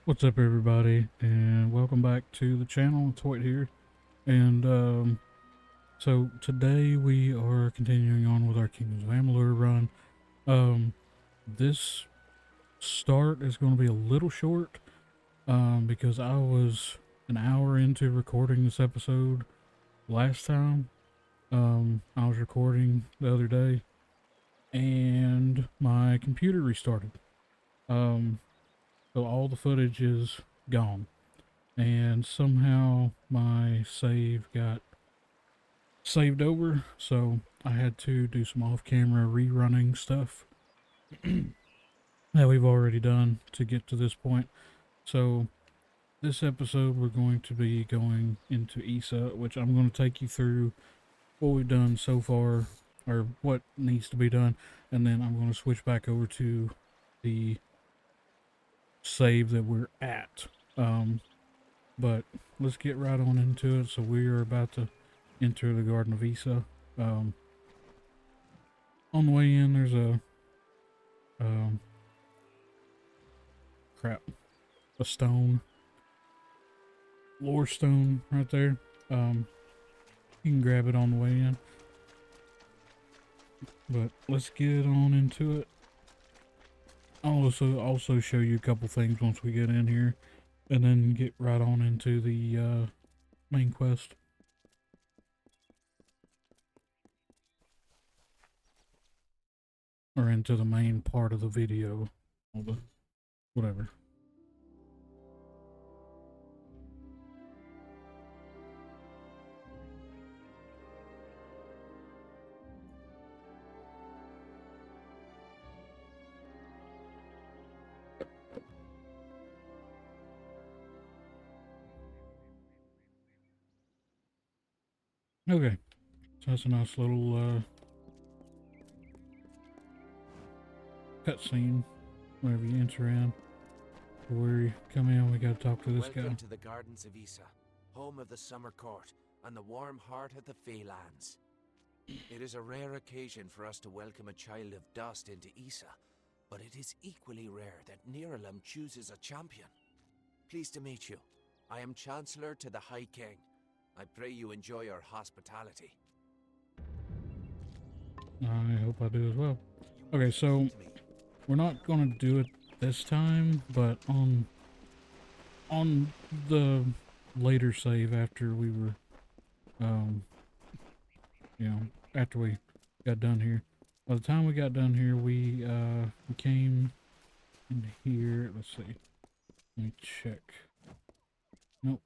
What's up, everybody, and welcome back to the channel. It's Hoyt here, and so today we are continuing on with our Kingdoms of Amalur run. This start is going to be a little short, because I was an hour into recording this episode last time. I was recording the other day, and my computer restarted. Um, so all the footage is gone. And somehow my save got saved over, so I had to do some off-camera rerunning stuff that we've already done to get to this point. So this episode we're going to be going into ESA, which I'm going to take you through what we've done so far, or what needs to be done, and then I'm going to switch back over to the save that we're at. But let's get right on into it. So we are about to enter the Garden of Isa. Um, on the way in, there's a um, crap, a stone, lore stone right there. You can grab it on the way in. But let's get on into it. I'll also show you a couple things once we get in here, and then get right on into the main quest. Or into the main part of the video. Whatever. Okay, so that's a nice little cutscene whenever you enter in. Where you come in, we gotta talk to this guy. Welcome to the Gardens of Isa, home of the Summer Court and the warm heart of the Feylands. It is a rare occasion for us to welcome a child of dust into Isa, but it is equally rare that Niralam chooses a champion. Pleased to meet you. I am Chancellor to the High King. I pray you enjoy our hospitality. I hope I do as well. Okay, so we're not gonna do it this time, but on the later save after we were, you know, after we got done here. By the time we got done here, we came in here. Let's see. Let me check. Nope.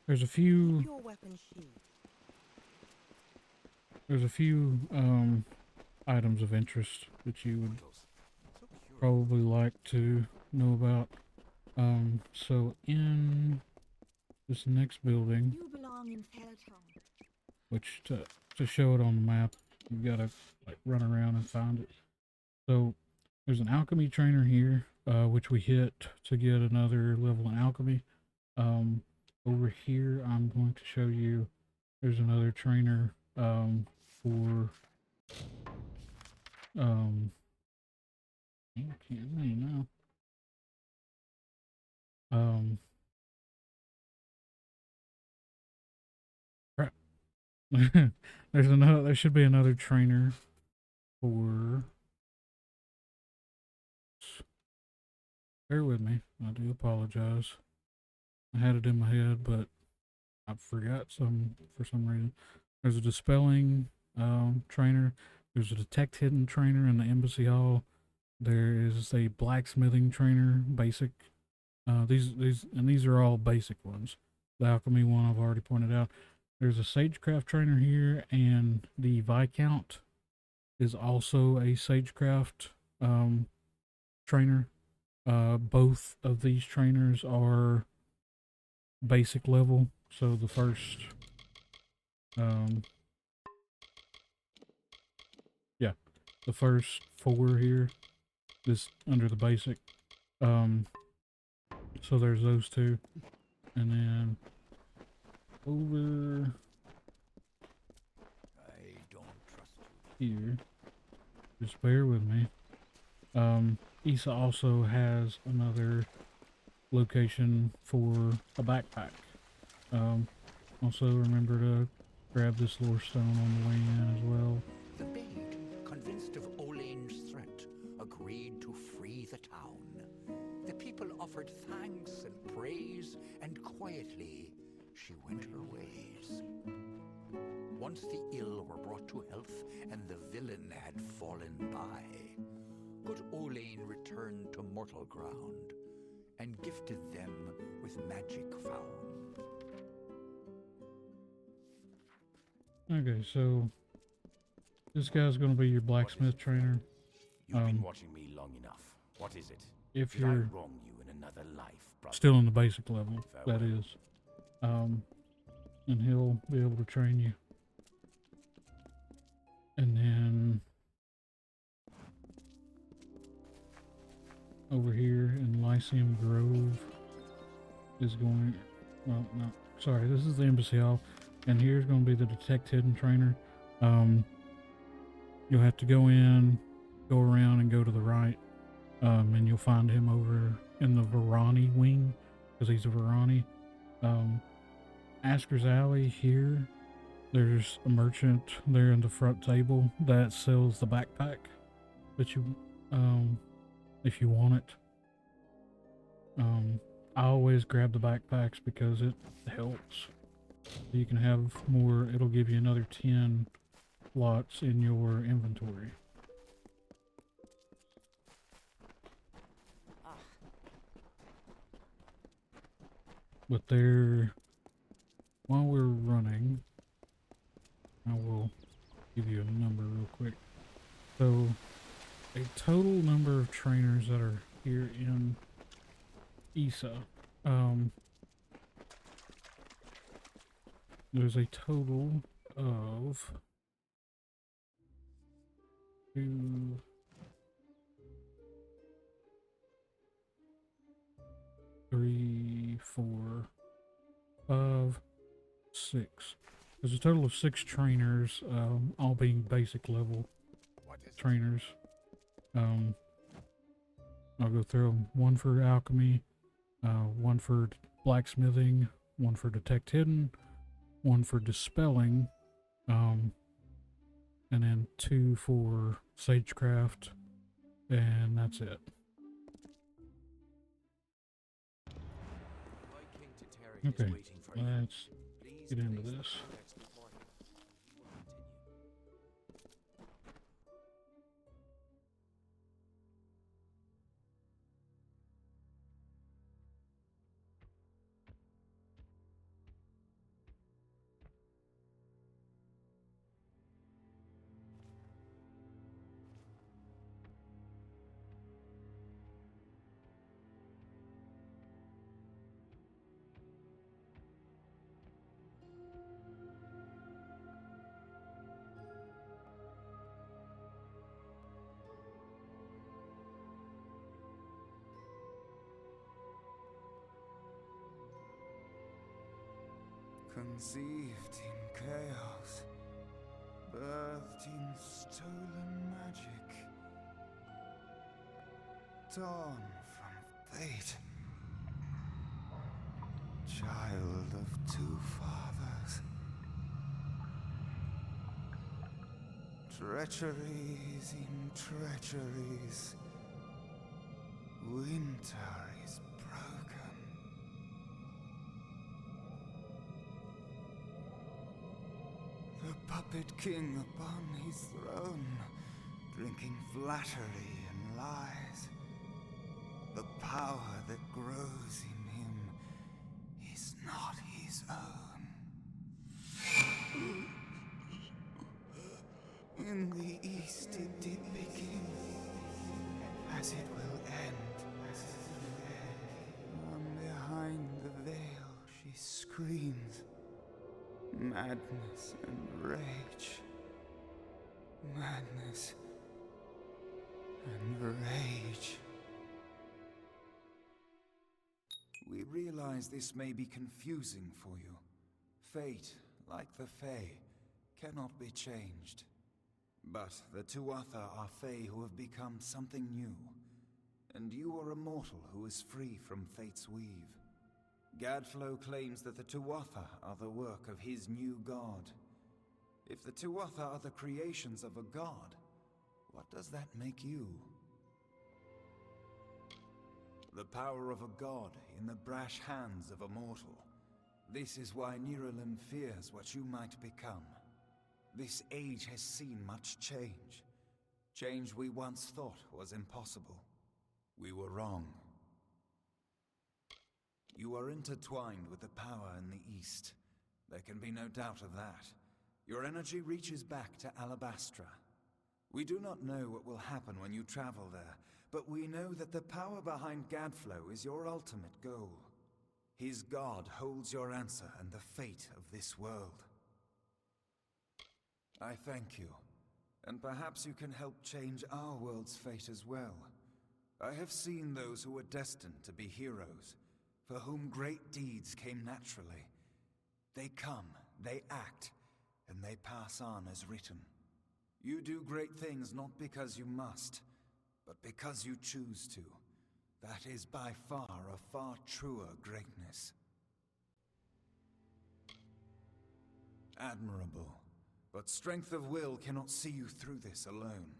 There's a few. There's a few items of interest that you would probably like to know about. So in this next building, which to show it on the map, you gotta like run around and find it. So there's an alchemy trainer here, which we hit to get another level in alchemy. Over here, I'm going to show you. There's another trainer for I can't really know. Crap. There should be another trainer for. Bear with me. I do apologize. I had it in my head, but I forgot for some reason. There's a dispelling trainer. There's a detect hidden trainer in the embassy hall. There is a blacksmithing trainer, basic. These are all basic ones. The alchemy one I've already pointed out. There's a sagecraft trainer here, and the Viscount is also a sagecraft trainer. Both of these trainers are basic level, so the first, yeah, the first four here is under the basic. So there's those two, and then over I don't trust here, just bear with me. Issa also has another location for a backpack. Um, Also remember to grab this lore stone on the way in as well. The maid, convinced of Olane's threat, agreed to free the town. The people offered thanks and praise, and quietly she went her ways. Once the ill were brought to health, and the villain had fallen by, good Olane returned to mortal ground, and gifted them with magic found. Okay, so this guy's gonna be your blacksmith trainer. You've been watching me long enough. What is it? If Did you're I wrong you in another life, brother? still in the basic level, that Farewell. is. And he'll be able to train you. And then over here in Lyceum Grove is going, well, no, sorry, this is the Embassy Hall, and here's going to be the Detect Hidden Trainer. You'll have to go in, go around, and go to the right, and you'll find him over in the Varani wing, because he's a Varani. Asker's Alley here, there's a merchant there in the front table that sells the backpack that you, if you want it. I always grab the backpacks because it helps. You can have more, it'll give you another 10 slots in your inventory. But there, while we're running, I will give you a number real quick. So, a total number of trainers that are here in Issa. There's a total of 2, 3, 4, 5, 6. There's a total of 6 trainers, all being basic level trainers. I'll go through them. 1 for alchemy, 1 for blacksmithing, 1 for detect hidden, 1 for dispelling, and then 2 for sagecraft, and that's it. My King Teteri is Okay, waiting for you. let's Please get into place the this. codex before him, and he will continue. Conceived in chaos, birthed in stolen magic, torn from fate, child of 2 fathers, treacheries in treacheries, winter is broken. The puppet king upon his throne, drinking flattery and lies. The power that grows in him is not his own. In the east it did begin, as it will end. From behind the veil she screams. Madness and rage. Madness and rage. We realize this may be confusing for you. Fate, like the Fae, cannot be changed. But the Tuatha are Fae who have become something new, and you are a mortal who is free from fate's weave. Gadflow claims that the Tuatha are the work of his new god. If the Tuatha are the creations of a god, what does that make you? The power of a god in the brash hands of a mortal. This is why Niralim fears what you might become. This age has seen much change. Change we once thought was impossible. We were wrong. You are intertwined with the power in the East. There can be no doubt of that. Your energy reaches back to Alabastra. We do not know what will happen when you travel there, but we know that the power behind Gadflow is your ultimate goal. His god holds your answer and the fate of this world. I thank you, and perhaps you can help change our world's fate as well. I have seen those who were destined to be heroes, for whom great deeds came naturally. They come, they act, and they pass on as written. You do great things not because you must, but because you choose to. That is by far a far truer greatness. Admirable. But strength of will cannot see you through this alone.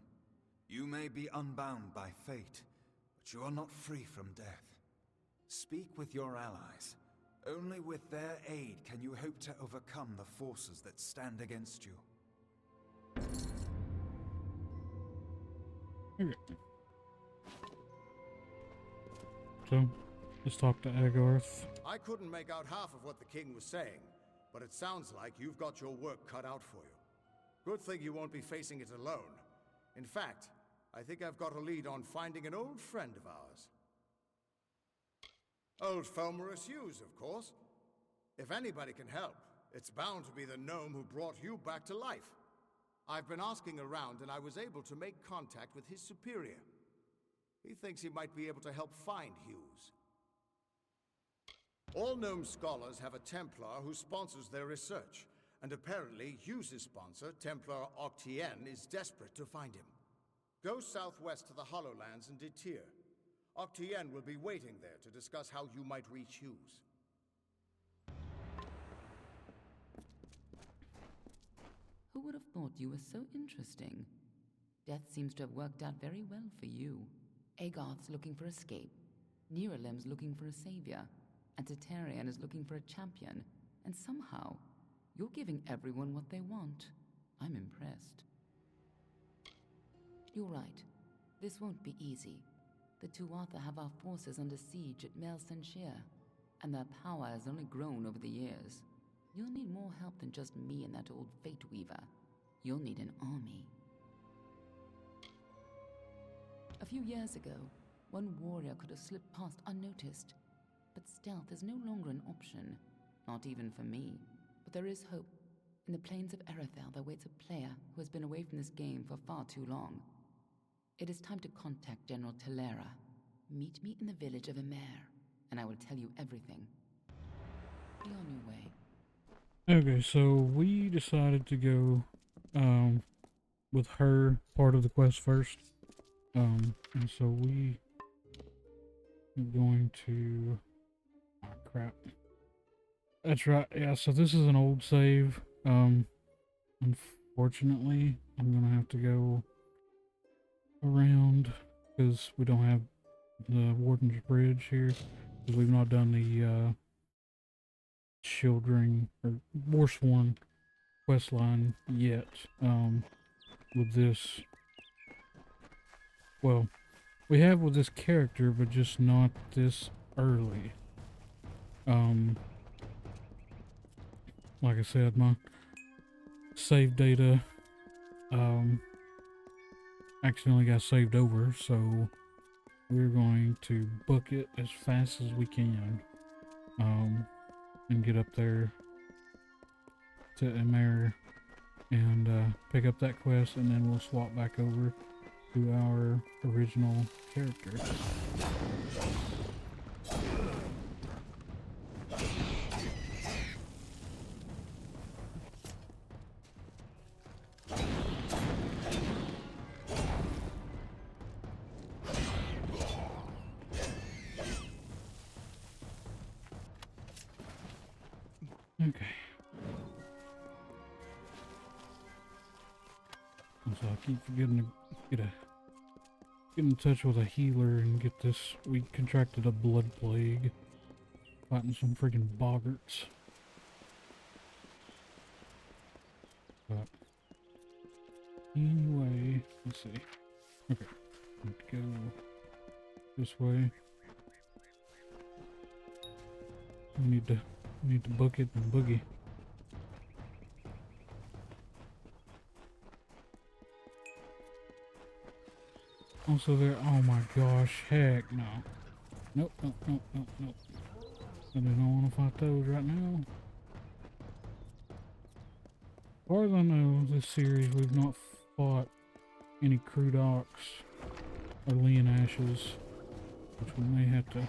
You may be unbound by fate, but you are not free from death. Speak with your allies. Only with their aid can you hope to overcome the forces that stand against you. Okay. So, let's talk to Agarth. I couldn't make out half of what the king was saying, but it sounds like you've got your work cut out for you. Good thing you won't be facing it alone. In fact, I think I've got a lead on finding an old friend of ours. Old Fomorus Hughes, of course. If anybody can help, it's bound to be the gnome who brought you back to life. I've been asking around and I was able to make contact with his superior. He thinks he might be able to help find Hughes. All gnome scholars have a Templar who sponsors their research, and apparently Hughes' sponsor, Templar Octien, is desperate to find him. Go southwest to the Hollowlands and Detir. Octien will be waiting there to discuss how you might reach Hughes. Who would have thought you were so interesting? Death seems to have worked out very well for you. Agarth's looking for escape, Niralim's looking for a savior, and Tatarian is looking for a champion, and somehow, you're giving everyone what they want. I'm impressed. You're right. This won't be easy. The Tuatha have our forces under siege at Mel Senshir, and their power has only grown over the years. You'll need more help than just me and that old Fate Weaver. You'll need an army. A few years ago, one warrior could have slipped past unnoticed, but stealth is no longer an option, not even for me. But there is hope. In the plains of Erethel, there waits a player who has been away from this game for far too long. It is time to contact General Telera. Meet me in the village of Emer, and I will tell you everything. Be on your way. Okay, so we decided to go with her part of the quest first. And so we are going to... Oh, crap. That's right, yeah, so this is an old save. Unfortunately, I'm gonna have to go around because we don't have the Warden's Bridge here, because we've not done the Children or Warsworn quest line yet. With this, well, we have with this character, but just not this early. Like I said, my save data accidentally got saved over, so we're going to book it as fast as we can, and get up there to Emer and pick up that quest, and then we'll swap back over to our original character. keep forgetting to get in touch with a healer and get this. We contracted a blood plague. Fighting some freaking boggarts. But anyway, let's see. Okay, let's go this way. We need to book it and boogie. Also there, oh my gosh, heck no. Nope, nope, nope, nope, nope. I do not want to fight those right now. As far as I know, this series we've not fought any crude ox or lean ashes, which we may have to.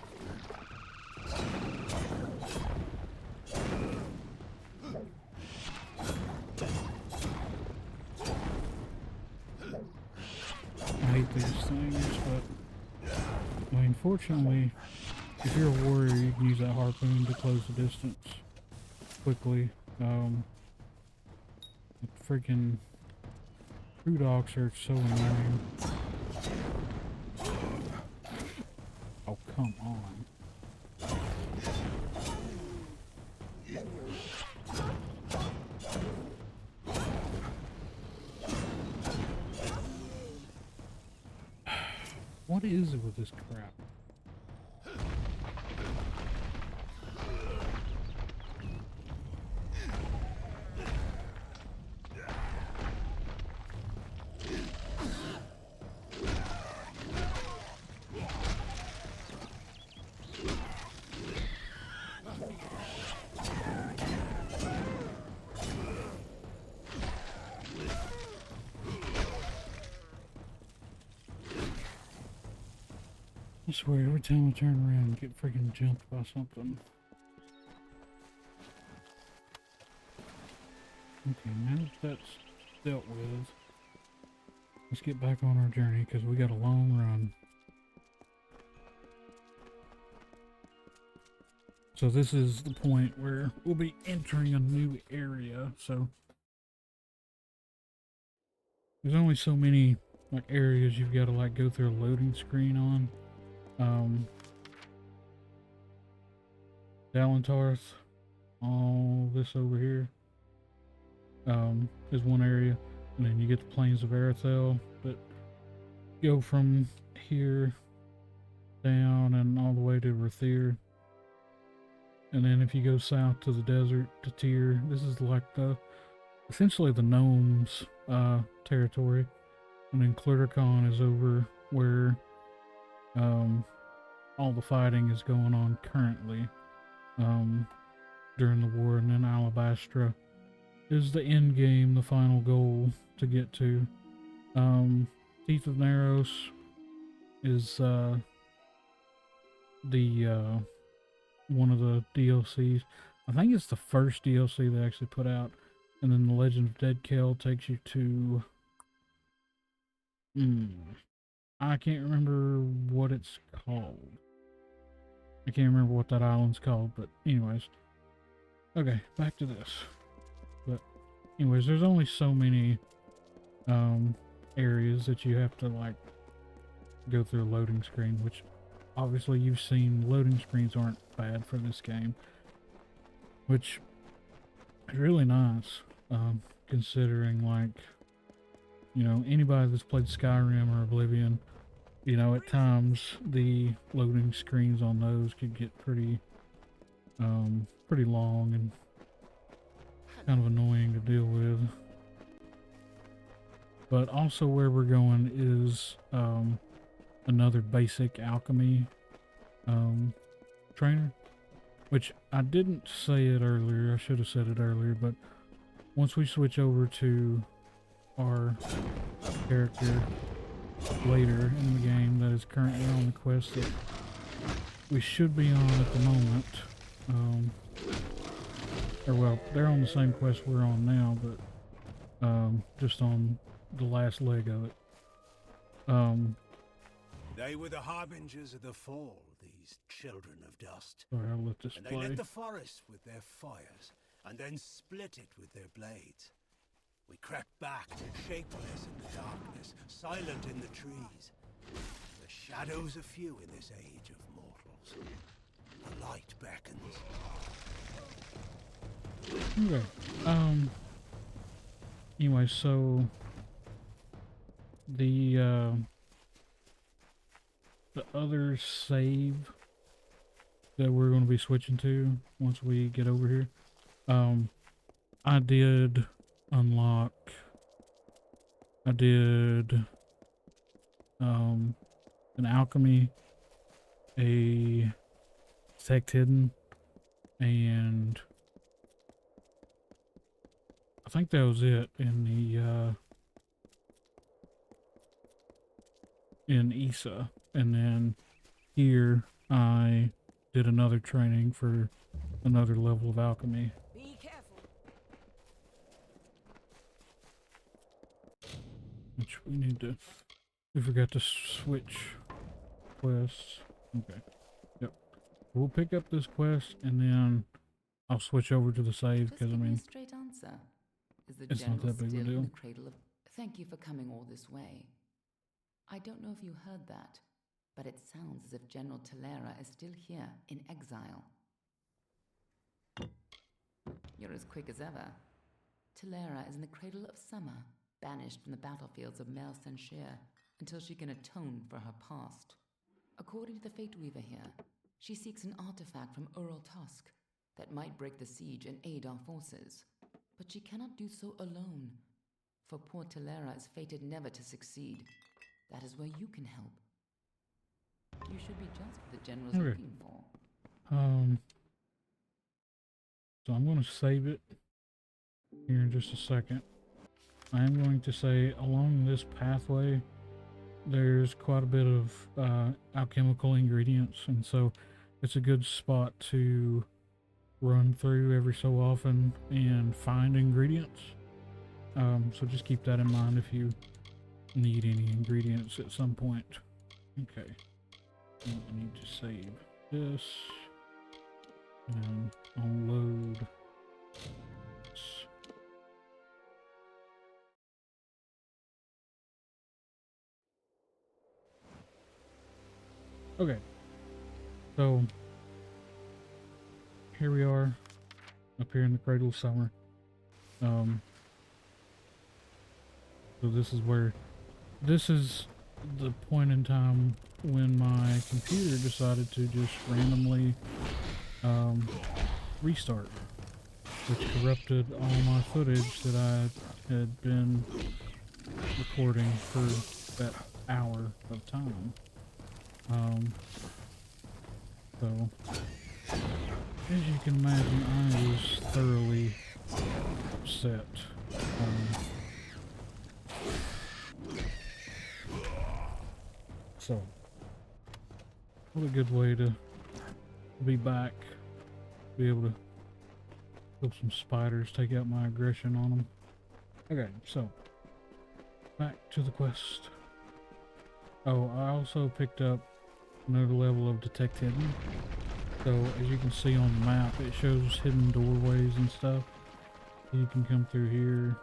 I hate these things, but I mean, fortunately, if you're a warrior, you can use that harpoon to close the distance quickly. Freaking crude ox are so annoying. Oh, come on. What is it with this crap? I swear, every time I turn around, I get freaking jumped by something. Okay, now that that's dealt with, let's get back on our journey because we got a long run. So this is the point where we'll be entering a new area, so there's only so many like areas you've got to like go through a loading screen on. Dalentarth, all this over here, is one area, and then you get the plains of Arathel, but go from here down and all the way to Rathir, and then if you go south to the desert to Tyr, this is like essentially the gnomes territory, and then Cluttercon is over where all the fighting is going on currently during the war, and then Alabastra is the end game, the final goal to get to. Teeth of Naros is the one of the DLCs. I think it's the first DLC they actually put out, and then the Legend of Dead Kell takes you to I can't remember what it's called. I can't remember what that island's called, but anyways. Okay, back to this. But anyways, there's only so many areas that you have to like go through a loading screen, which obviously you've seen loading screens aren't bad for this game, which is really nice, considering, like, you know, anybody that's played Skyrim or Oblivion, you know, at times the loading screens on those could get pretty long and kind of annoying to deal with. But also where we're going is another basic alchemy trainer, which I didn't say it earlier. I should have said it earlier, but once we switch over to our character later in the game that is currently on the quest that we should be on at the moment, or well, they're on the same quest we're on now, but just on the last leg of it. They were the harbingers of the fall, these children of dust. Sorry, I'll let this And they play. lit the forest with their fires, and then split it with their blades. We crept back, shapeless in the darkness, silent in the trees. The shadows are few in this age of mortals. The light beckons. Okay. Anyway, so the other save that we're going to be switching to once we get over here, I did unlock. I did an alchemy, a detect hidden, and I think that was it in the in Issa. And then here I did another training for another level of alchemy. Be careful. Which we need to... We forgot to switch quests. Okay. Yep. We'll pick up this quest and then I'll switch over to the save because, I Just give me mean... a straight answer. Is the it's not general that big of a still in deal. the cradle of... Thank you for coming all this way. I don't know if you heard that, but it sounds as if General Talera is still here in exile. You're as quick as ever. Talera is in the cradle of summer, banished from the battlefields of Mel Senshir until she can atone for her past. According to the Fate Weaver here, she seeks an artifact from Ural Tusk that might break the siege and aid our forces. But she cannot do so alone, for poor Talera is fated never to succeed. That is where you can help. You should be just what the General's Okay. looking for. So I'm going to save it here in just a second. I am going to say along this pathway, there's quite a bit of alchemical ingredients, and so it's a good spot to run through every so often and find ingredients. So just keep that in mind if you need any ingredients at some point. Okay. I need to save this and unload this. Okay, so here we are up here in the Cradle of Summer. So this is where, this is the point in time when my computer decided to just randomly restart, which corrupted all my footage that I had been recording for that hour of time. So as you can imagine, I was thoroughly upset. So what a good way to be back, be able to kill some spiders, take out my aggression on them. Okay, so back to the quest. Oh, I also picked up another level of Detect Hidden. So as you can see on the map, it shows hidden doorways and stuff. You can come through here.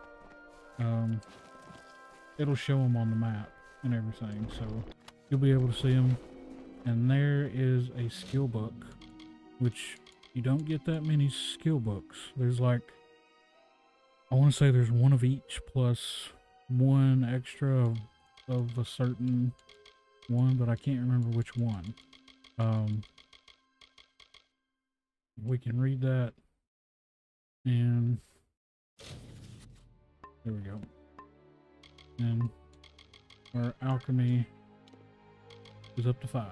It'll show them on the map and everything, so you'll be able to see them. And there is a skill book, which you don't get that many skill books. There's like, I want to say there's one of each plus one extra of a certain one, but I can't remember which one. We can read that, and there we go. And our alchemy is up to 5.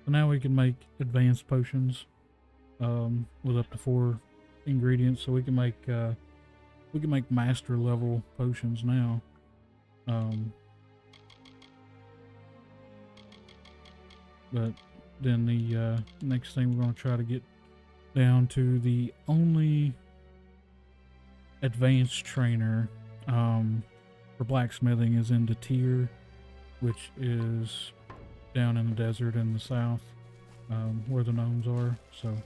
So now we can make advanced potions with up to 4 ingredients. So we can make master level potions now. But then the next thing we're going to try to get down to, the only advanced trainer for blacksmithing is in Detir, which is down in the desert in the south, where the gnomes are. So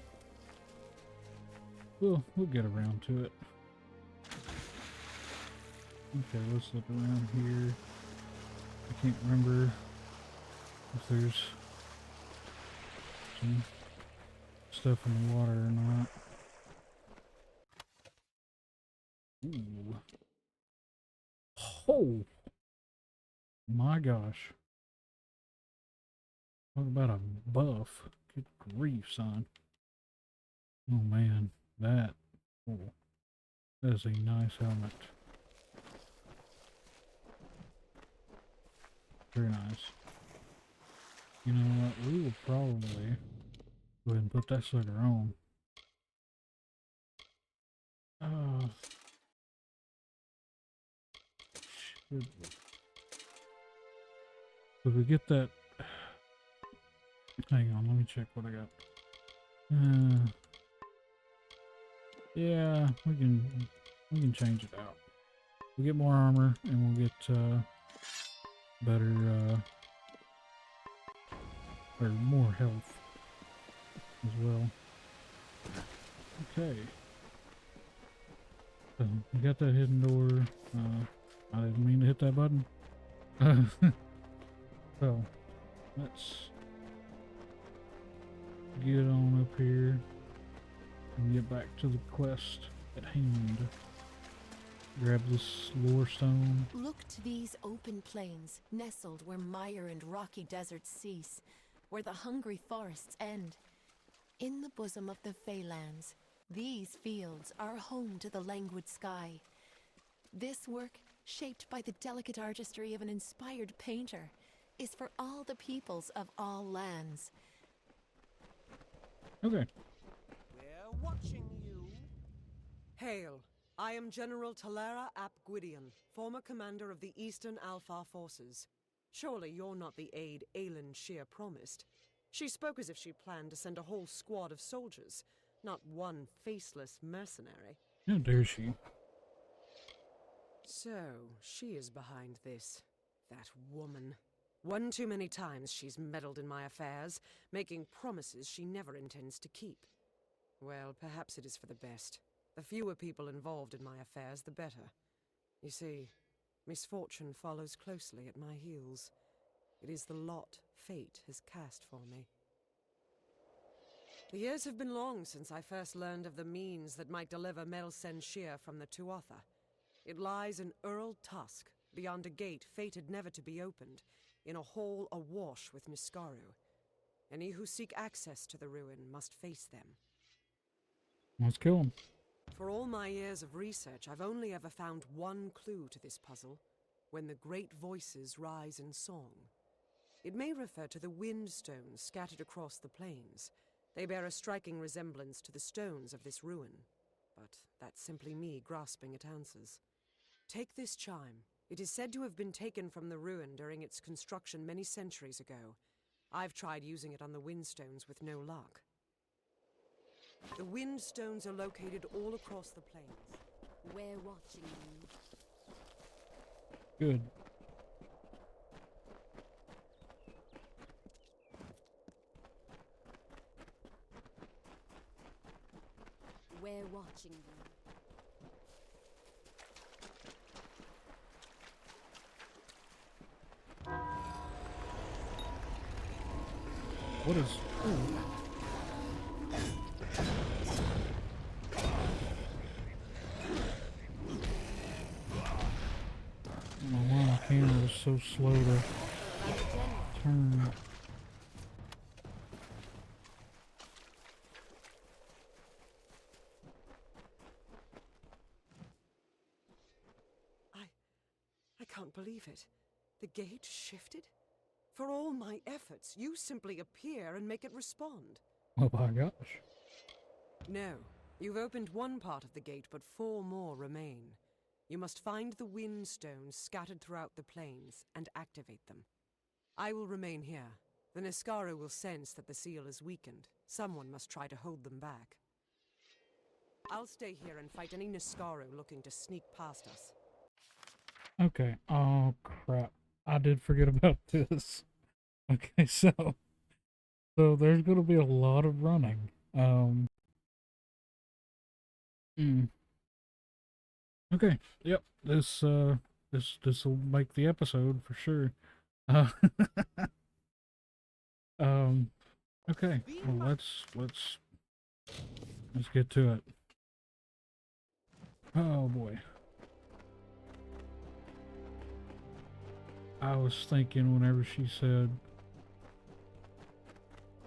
we'll get around to it. Okay, let's look around here. I can't remember if there's some stuff in the water or not. Ooh. Oh my gosh. Talk about a buff. Good grief, son. Oh man, that. Oh, that is a nice helmet. Very nice. You know what? We will probably go ahead and put that sucker on. Should we get that? Hang on, let me check what I got. Yeah, we can change it out. We'll get more armor and we'll get better or more health as well. Okay. So we got that hidden door. I didn't mean to hit that button. So let's get on up here and get back to the quest at hand. Grab this lore stone. Look to these open plains, nestled where mire and rocky deserts cease, where the hungry forests end. In the bosom of the Feylands, these fields are home to the languid sky. This work, shaped by the delicate artistry of an inspired painter, is for all the peoples of all lands. Okay. We're watching you. Hail. I am General Talera ap Gwydion, former commander of the Eastern Alfar forces. Surely you're not the aide Aelin Shear promised. She spoke as if she planned to send a whole squad of soldiers, not one faceless mercenary. How dare she? So, she is behind this. That woman. One too many times she's meddled in my affairs, making promises she never intends to keep. Well, perhaps it is for the best. The fewer people involved in my affairs, the better. You see, misfortune follows closely at my heels. It is the lot fate has cast for me. The years have been long since I first learned of the means that might deliver Melsen Shear from the Tuatha. It lies in Earl Tusk, beyond a gate fated never to be opened, in a hall awash with Niskaru. Any who seek access to the ruin must face them. Let's kill him. For all my years of research, I've only ever found one clue to this puzzle: when the great voices rise in song. It may refer to the wind stones scattered across the plains. They bear a striking resemblance to the stones of this ruin, but that's simply me grasping at answers. Take this chime. It is said to have been taken from the ruin during its construction many centuries ago. I've tried using it on the windstones with no luck. The wind stones are located all across the plains. We're watching you. Good. We're watching you. What is... Ooh. My camera is so slow to turn. I can't believe it. The gate shifted? For all my efforts, you simply appear and make it respond. Oh my gosh. No. You've opened one part of the gate, but 4 more remain. You must find the wind stones scattered throughout the plains and activate them. I will remain here. The Niskaru will sense that the seal is weakened. Someone must try to hold them back. I'll stay here and fight any Niskaru looking to sneak past us. Okay. Oh crap. I did forget about this. Okay, so there's gonna be a lot of running. Okay. Yep. This will make the episode for sure. Uh, okay. Well, let's get to it. Oh boy. I was thinking whenever she said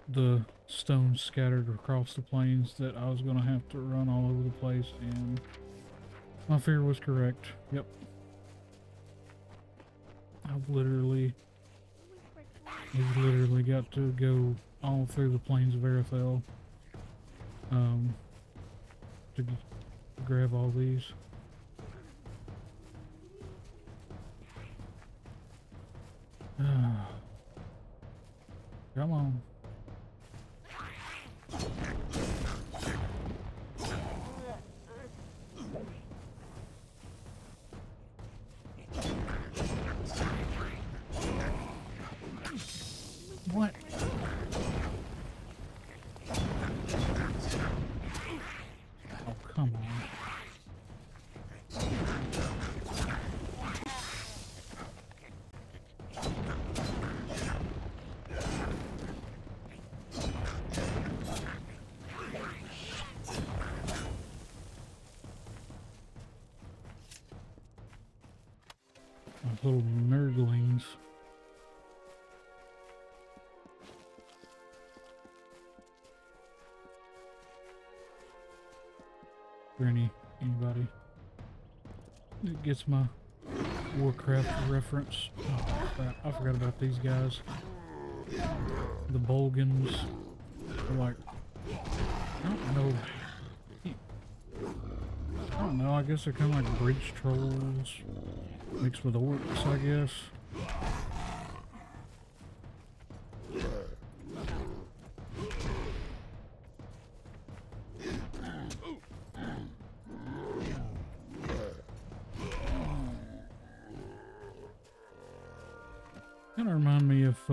the stones scattered across the plains that I was gonna have to run all over the place, and my fear was correct. Yep. We've literally got to go all through the plains of Arethel, to grab all these. Come on. What? Oh, come on. Those little nerdlings. For anybody that gets my Warcraft reference. Oh crap, I forgot about these guys. The Bolgans. They're like, I don't know, I guess they're kind of like bridge trolls mixed with orcs, I guess. Kind of remind me if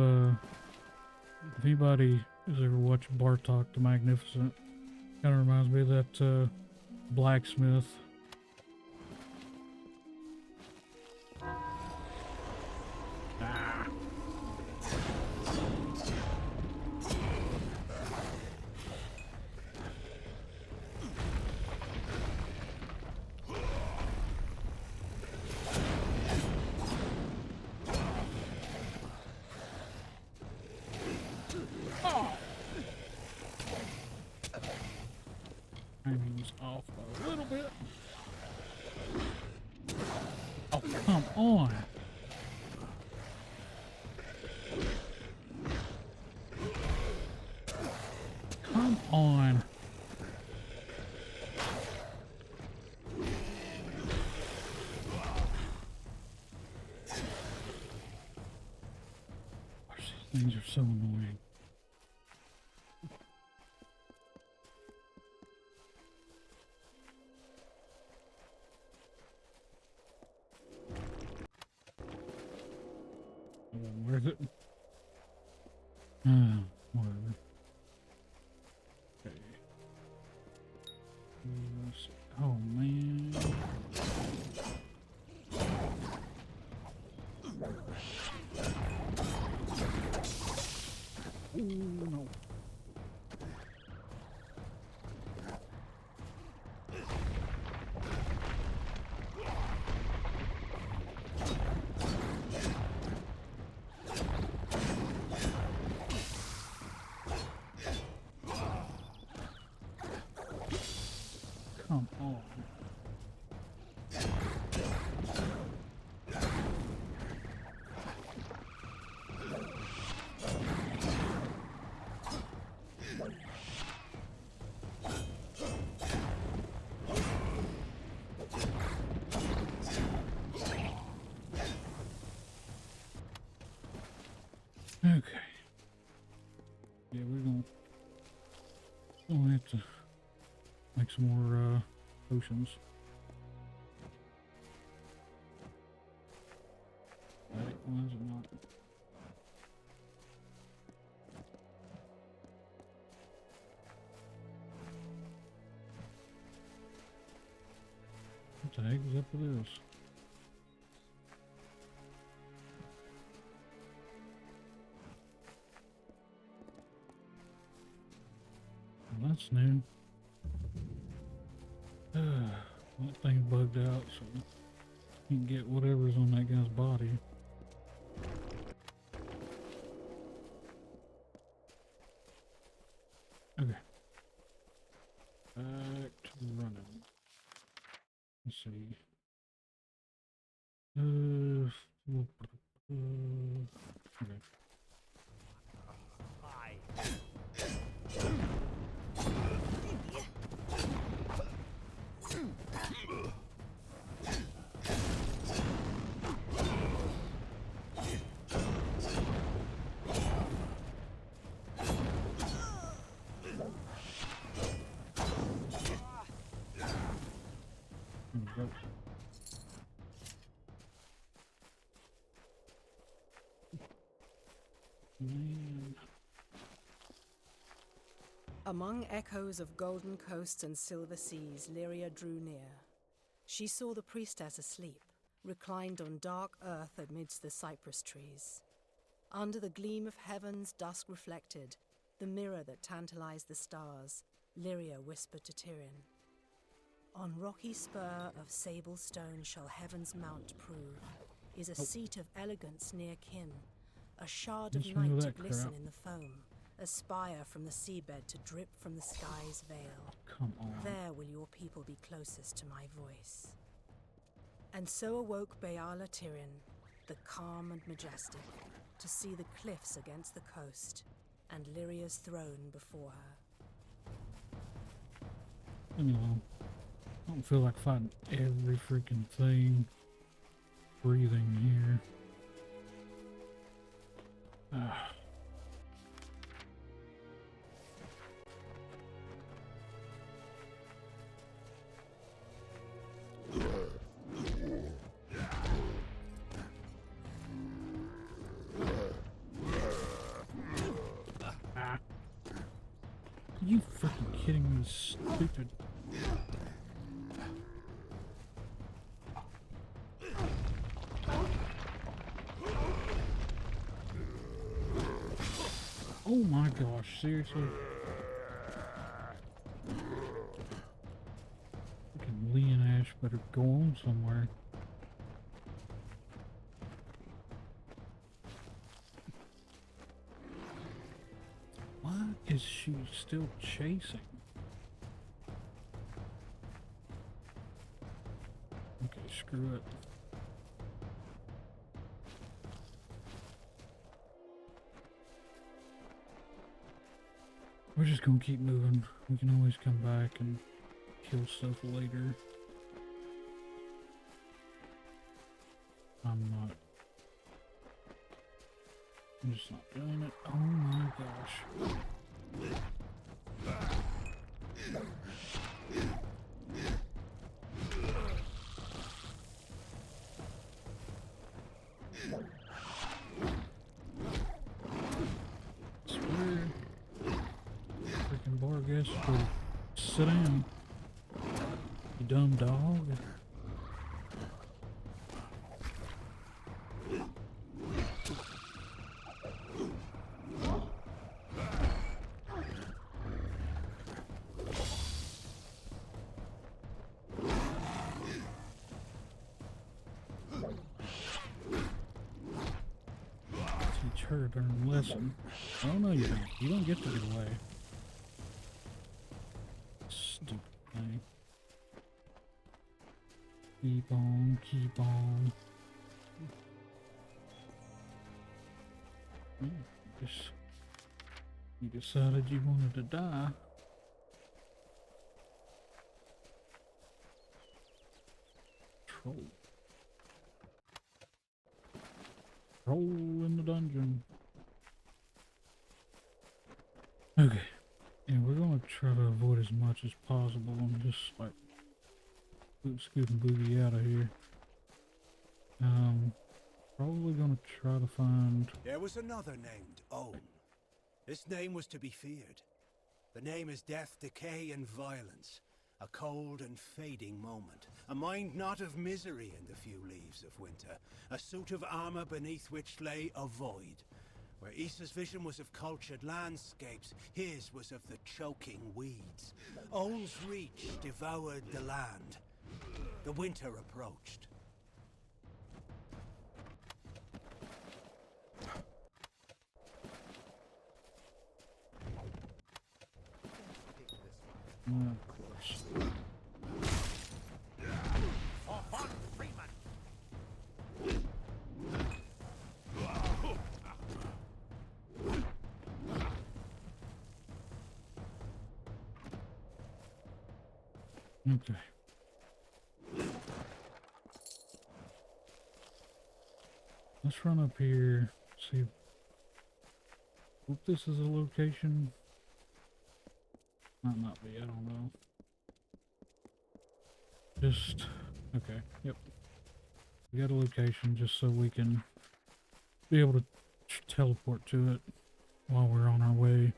anybody has ever watched Bartok the Magnificent. Kind of reminds me of that blacksmith. Ah. Timing's off a little bit. Oh, come on. Come on. Gosh, these things are so annoying. Where's it? Whatever. Okay. Oh man. Ooh, no. Come on. Okay. Yeah, gonna have to make some more potions. Right, why is it not? the heck is up with this? Well, that's new. That thing bugged out, so you can get whatever's on that guy's body. Okay. Back to running. Let's see. Okay. Man. Among echoes of golden coasts and silver seas, Lyria drew near. She saw the priestess asleep, reclined on dark earth amidst the cypress trees. Under the gleam of heaven's dusk reflected, the mirror that tantalized the stars, Lyria whispered to Tyrion. On rocky spur of sable stone shall heaven's mount prove, is a seat of elegance near kin, a shard of night to glisten in the foam, a spire from the seabed to drip from the sky's veil. Come on. There will your people be closest to my voice. And so awoke Beala Tyrion, the calm and majestic, to see the cliffs against the coast, and Lyria's throne before her. Leave me alone. I don't feel like fighting every freaking thing breathing here. Are you freaking kidding me, stupid? Oh my gosh, seriously? Freaking Lee and Ash better go on somewhere. Why is she still chasing? Okay, screw it. We're just gonna keep moving. We can always come back and kill stuff later. I'm just not doing it. Oh my gosh. Swear. Freaking bar guest will sit down. You dumb dog. Teach her a darn lesson. Oh no, you don't. You don't get to get away. Stupid thing. Keep on, keep on. Guess you decided you wanted to die. Troll. Troll in the dungeon. Okay. And we're gonna try to avoid as much as possible and just like scoot and boogie out of here. Probably gonna try to find. There was another named Own. This name was to be feared. The name is death, decay, and violence, A cold and fading moment, a mind not of misery in the few leaves of winter, a suit of armor beneath which lay a void. Where Issa's vision was of cultured landscapes, his was of the choking weeds. Ol's reach devoured the land. The winter approached. Of course. Okay. Let's run up here, see. Hope this is a location. Might not be, I don't know. Just, okay, yep. We got a location just so we can be able to teleport to it while we're on our way.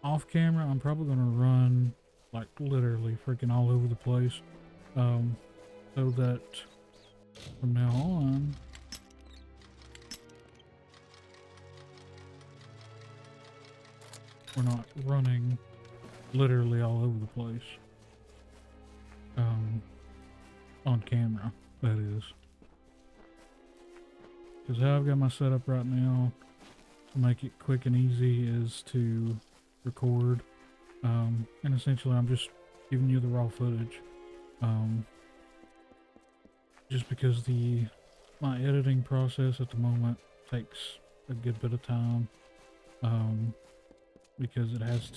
Off camera, I'm probably gonna run like literally freaking all over the place. So that from now on, we're not running literally all over the place. On camera, that is. Because how I've got my setup right now to make it quick and easy is to record. And essentially I'm just giving you the raw footage. Just because my editing process at the moment takes a good bit of time. Because it has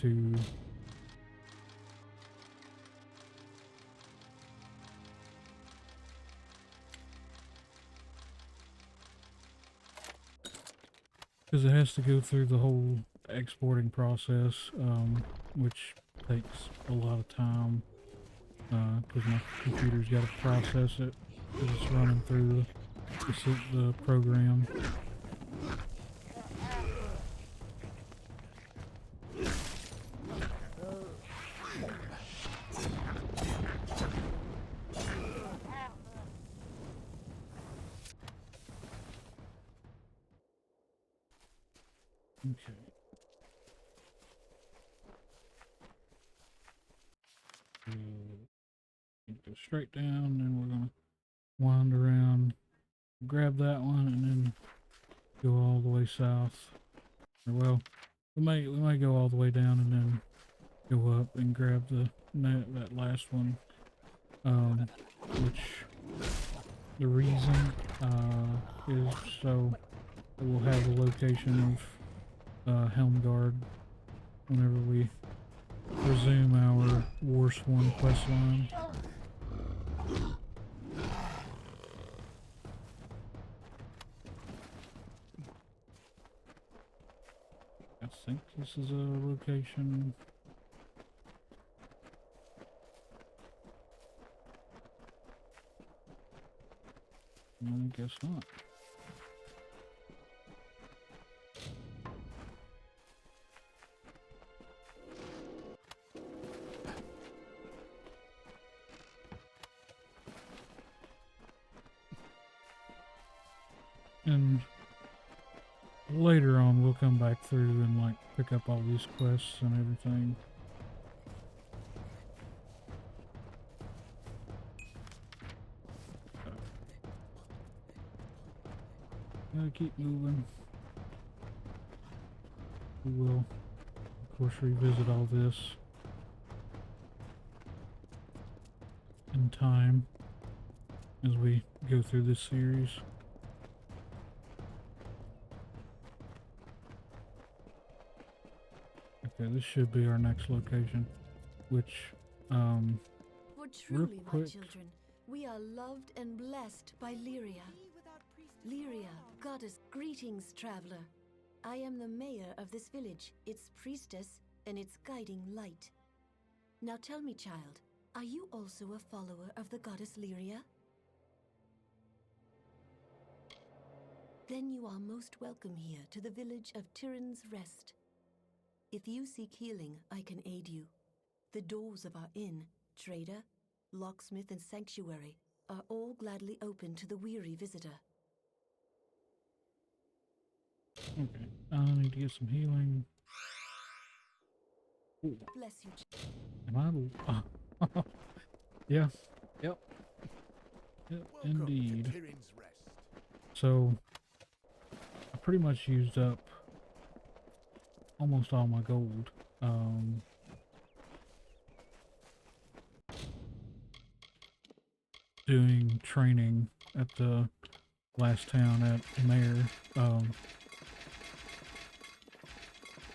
to go through the whole exporting process, which takes a lot of time, because my computer's got to process it as it's running through the program. Okay. Go straight down, and we're gonna wind around, grab that one, and then go all the way south. Or well, we might go all the way down and then go up and grab that last one. Which the reason is so that we'll have the location of Helmgard whenever we resume our Warsworn quest line. I think this is a location. I guess not. And later on we'll come back through and like pick up all these quests and everything. Gotta keep moving. We will, of course, revisit all this in time as we go through this series. Okay, this should be our next location, which, For truly, my quick. children, we are loved and blessed by Lyria. Lyria, goddess, greetings, traveler. I am the mayor of this village, its priestess, and its guiding light. Now tell me, child, are you also a follower of the goddess Lyria? Then you are most welcome here to the village of Tyrann's Rest. If you seek healing, I can aid you. The doors of our inn, trader, locksmith, and sanctuary are all gladly open to the weary visitor. Okay, I need to get some healing. Ooh. Bless you. Am I? Yeah. Yep. Yep. Indeed. So, I pretty much used up almost all my gold. Doing training at the last town at Mayor,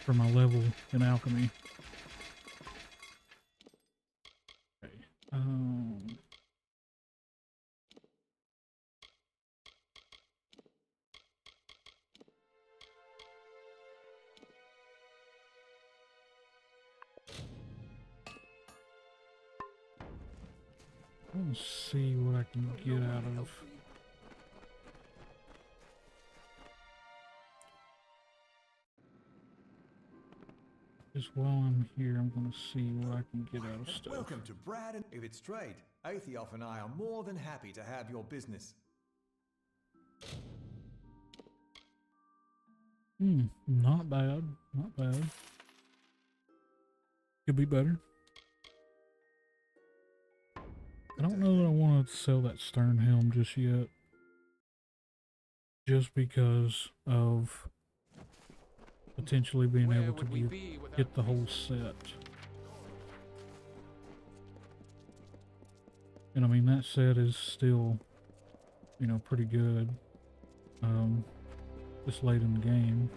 for my level in alchemy. Okay. Let's see what I can get out of. Just while I'm here, I'm gonna see what I can get out of stuff. Welcome to Brad and if it's trade, Aethioff and I are more than happy to have your business. Not bad. Not bad. Could be better. I don't know that I want to sell that stern helm just yet. Just because of potentially being able to get the whole set. And I mean, that set is still, you know, pretty good. This late in the game.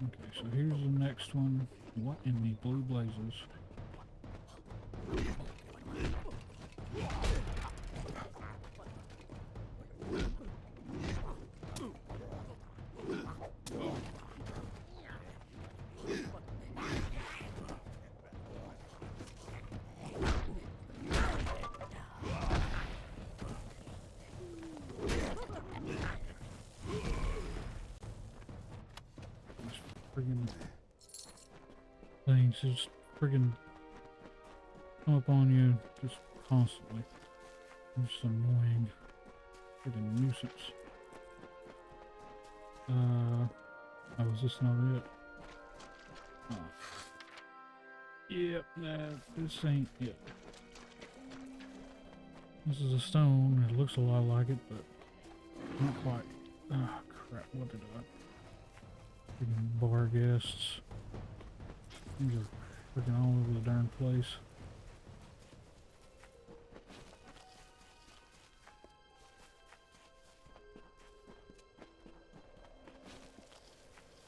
Okay, so here's the next one. What in the blue blazes? Friggin' things just friggin' come up on you just constantly. It's just annoying. Friggin' nuisance. Oh, is this not it? Oh. Yep, this ain't it. This is a stone. It looks a lot like it, but not quite. Ah, crap. What did I... Freaking bar guests. These are freaking all over the darn place.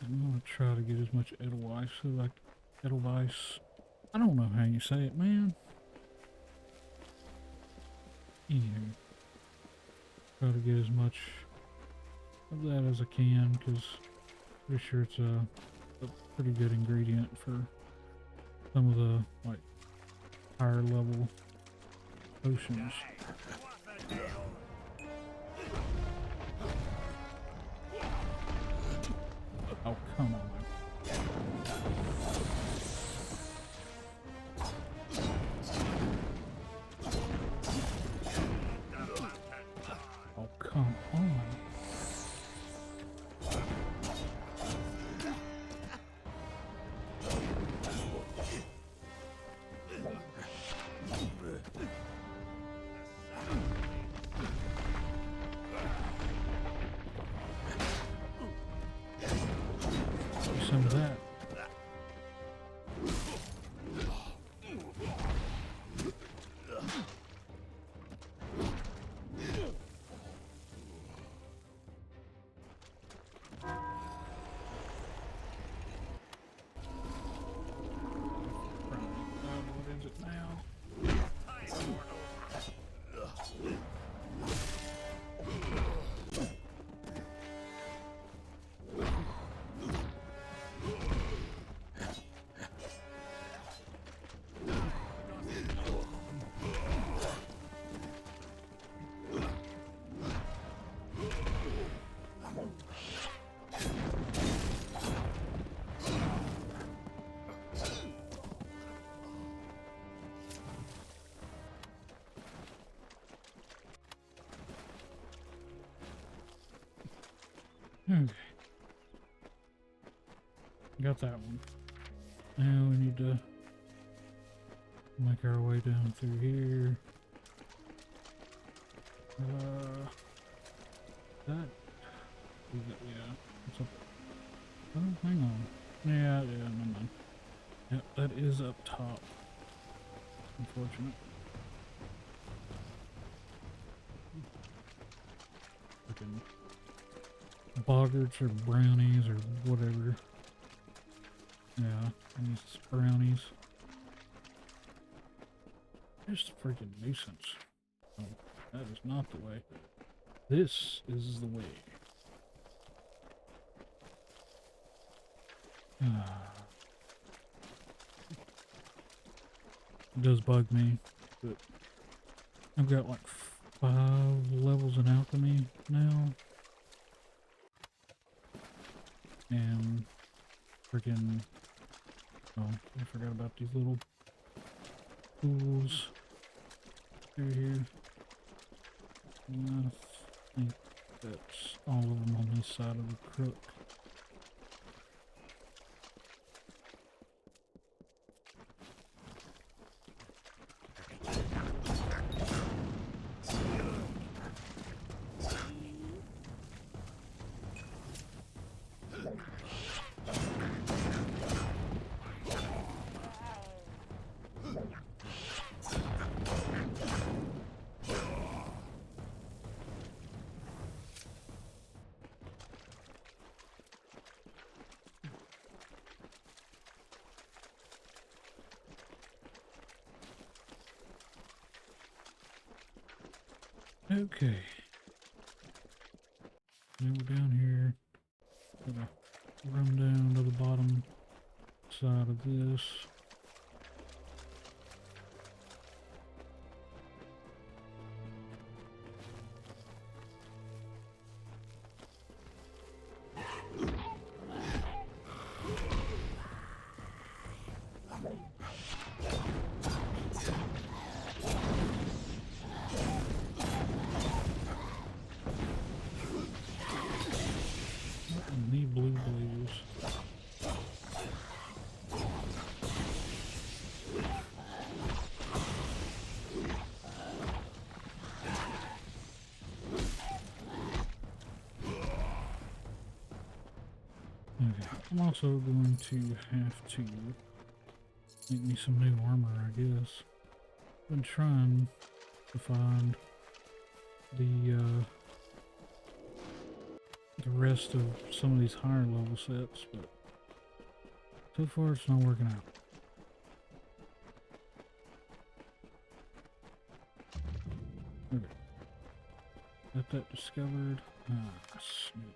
I'm gonna try to get as much Edelweiss like Edelweiss. I don't know how you say it, man. Anywho, try to get as much of that as I can, because pretty sure it's a pretty good ingredient for some of the like higher level potions. Oh, come on. Oh, come on. Some of that. What is it now? Okay. Got that one. Now we need to make our way down through here. Yeah. It's up. Oh, hang on. Yeah, never mind. Yep, that is up top. Unfortunate. Freaking boggarts or brownies or whatever. Yeah, these brownies. Just a freaking nuisance. Oh, that is not the way. This is the way. It does bug me, but I've got like 5 levels in alchemy now. And freaking, oh, I forgot about these little pools through here. And I think that's all of them on this side of the crook. Okay. Now we're down here. Gotta run down to the bottom side of this. Need blue blaze. Okay, I'm also going to have to make me some new armor, I guess. I've been trying to find the rest of some of these higher level sets, but so far it's not working out. Okay. Got that discovered. Ah, snoot.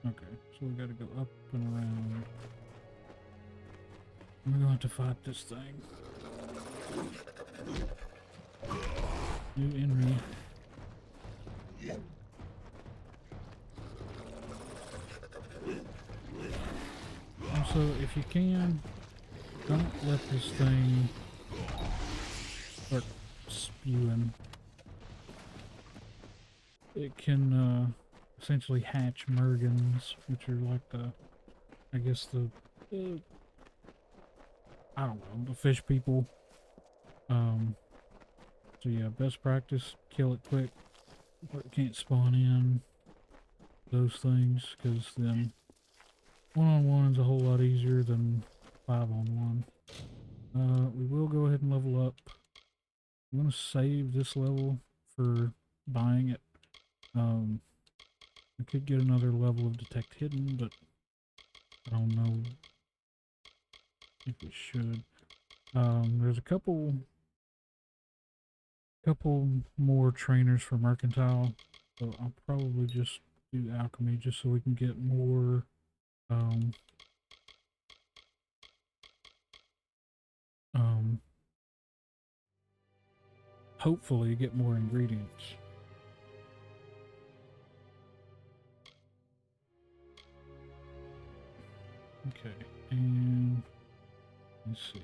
Okay, so we gotta go up and around. We're going to fight this thing. You in me. Also, if you can, don't let this thing start spewing. It can essentially hatch mergans, which are like the, I guess the, I don't know, the fish people. So yeah, best practice, kill it quick, but it can't spawn in those things, because then 1-on-1 is a whole lot easier than 5-on-1. We will go ahead and level up. I'm going to save this level for buying it. I could get another level of Detect Hidden, but I don't know if we should. There's a couple more trainers for Mercantile, so I'll probably just do Alchemy just so we can get more hopefully get more ingredients. Okay, and let's see.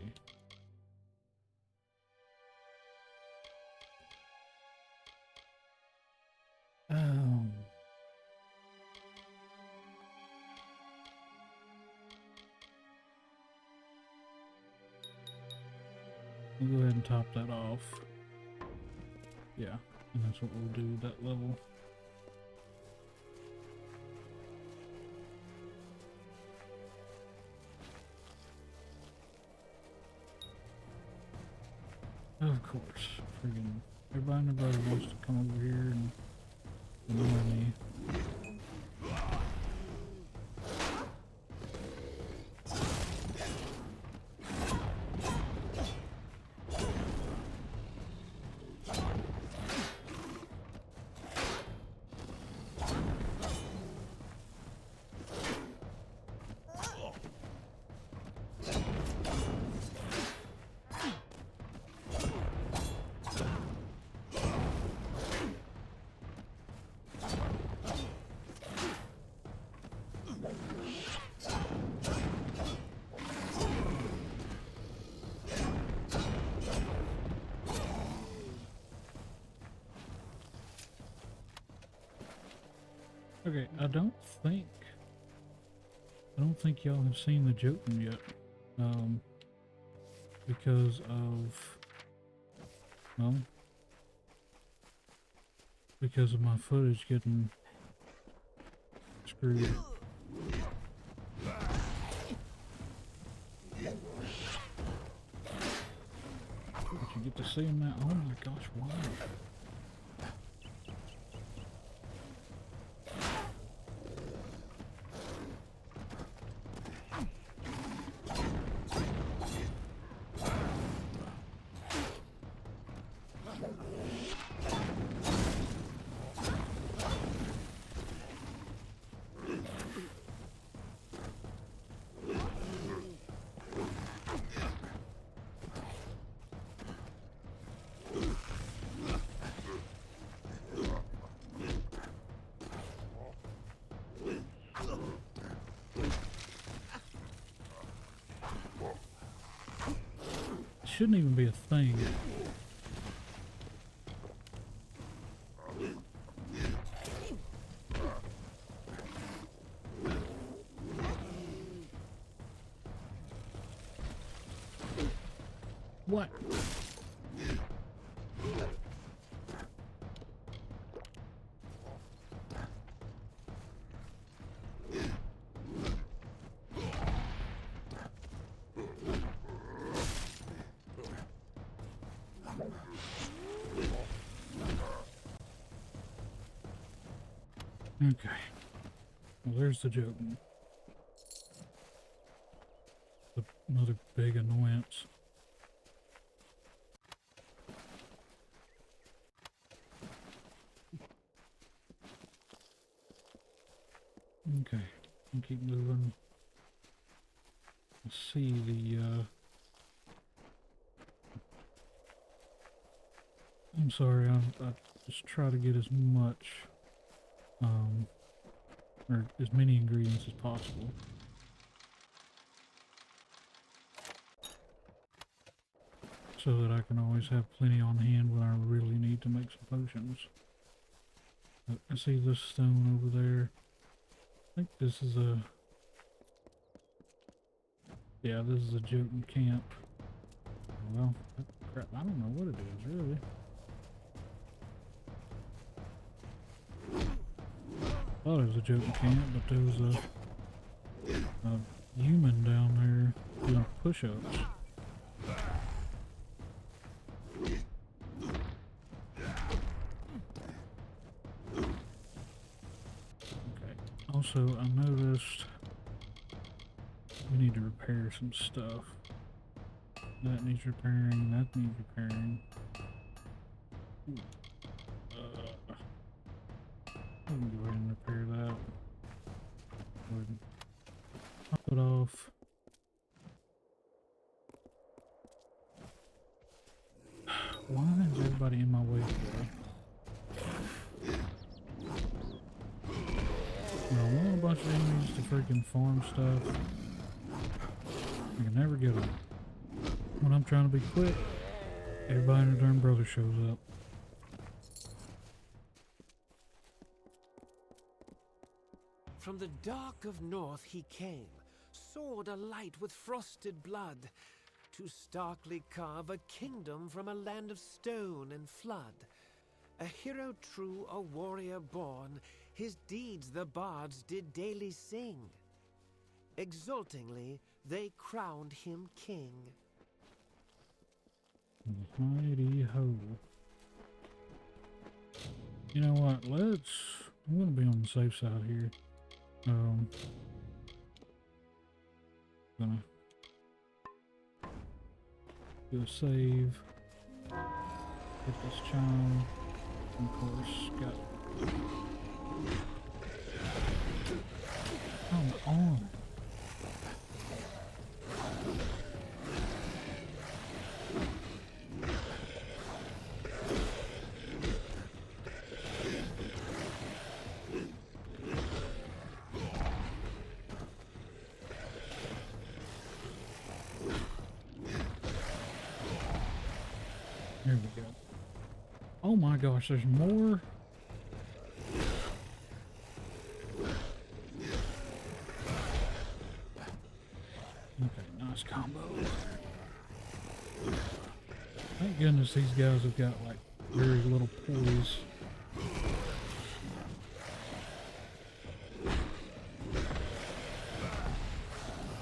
we'll go ahead and top that off. Yeah, and that's what we'll do, that level. Of course, friggin' everybody and their brother wants to come over here and annoy me. Okay, I don't think y'all have seen the Jotun yet. Because of, well, because of my footage getting screwed. Did you get to see him now? Oh my gosh, why? Shouldn't even be a thing. What? Okay. Well, there's the Jotun. Another big annoyance. Okay, I'll keep moving. Let's see the, I'm sorry, I just try to get as much, or as many ingredients as possible. So that I can always have plenty on hand when I really need to make some potions. I see this stone over there. I think this is a... yeah, this is a Jotun camp. Well, crap, I don't know what it is, really. I thought it was a Jotun camp, but there was a human down there doing push-ups. Also, I noticed we need to repair some stuff. That needs repairing, that needs repairing. I can go ahead and repair that. Go ahead and pop it off. Why is everybody in my way today? I want a bunch of enemies to freaking farm stuff. I can never get them. When I'm trying to be quick, everybody and their darn brother shows up. From the dark of north he came, sword alight with frosted blood. to starkly carve a kingdom from a land of stone and flood. A hero true, a warrior born, his deeds the bards did daily sing. Exultingly, they crowned him king. Mighty ho. You know what? I'm gonna be on the safe side here. Gonna do a save. Get this child. And of course, got. Come on. Here we go. Oh my gosh, there's more. Okay, nice combo. Thank goodness these guys have got like very little poise.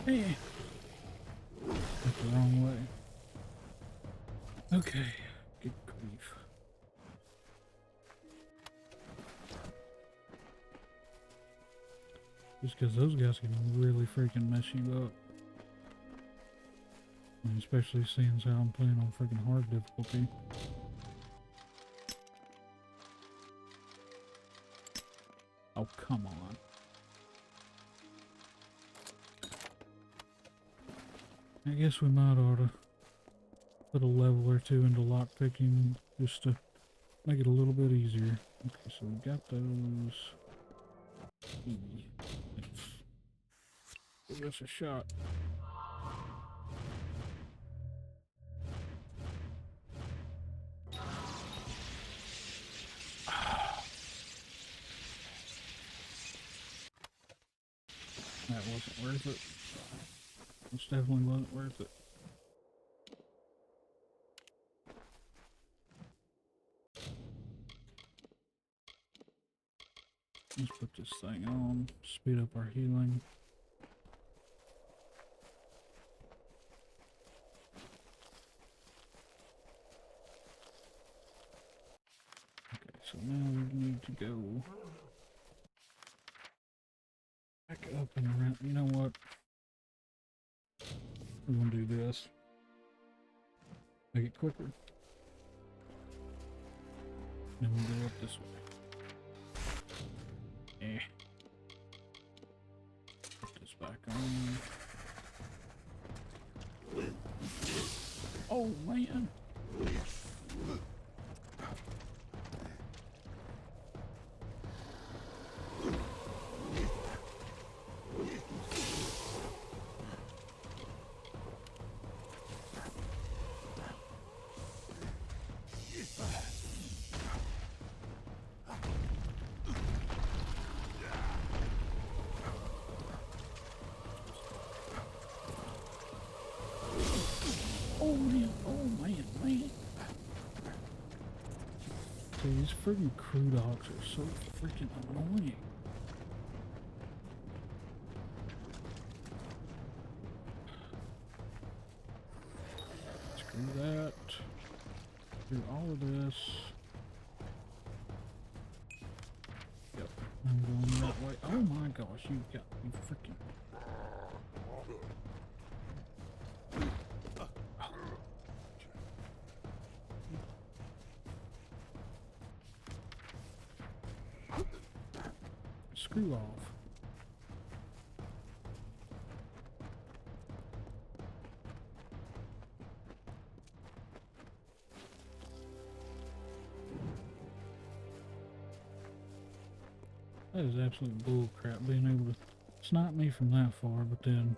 Hey. Went the wrong way. Okay. Good grief. Just because those guys can really freaking mess you up. I mean, especially seeing as how I'm playing on freaking hard difficulty. Oh, come on. I guess we might ought to put a level or two into lockpicking just to make it a little bit easier. Okay, so we got those. Give us a shot. That wasn't worth it. This definitely wasn't worth it. Let's put this thing on, speed up our healing. Okay, so now we need to go back up and around. You know what? We're gonna do this. Make it quicker. Then we'll go up this way. Put this back on. Oh man. These freaking crew dogs are so freaking annoying. Screw that. Do all of this. Yep, I'm going that way. Oh my gosh, you got me freaking. Screw off. That is absolute bull crap being able to snipe me from that far, but then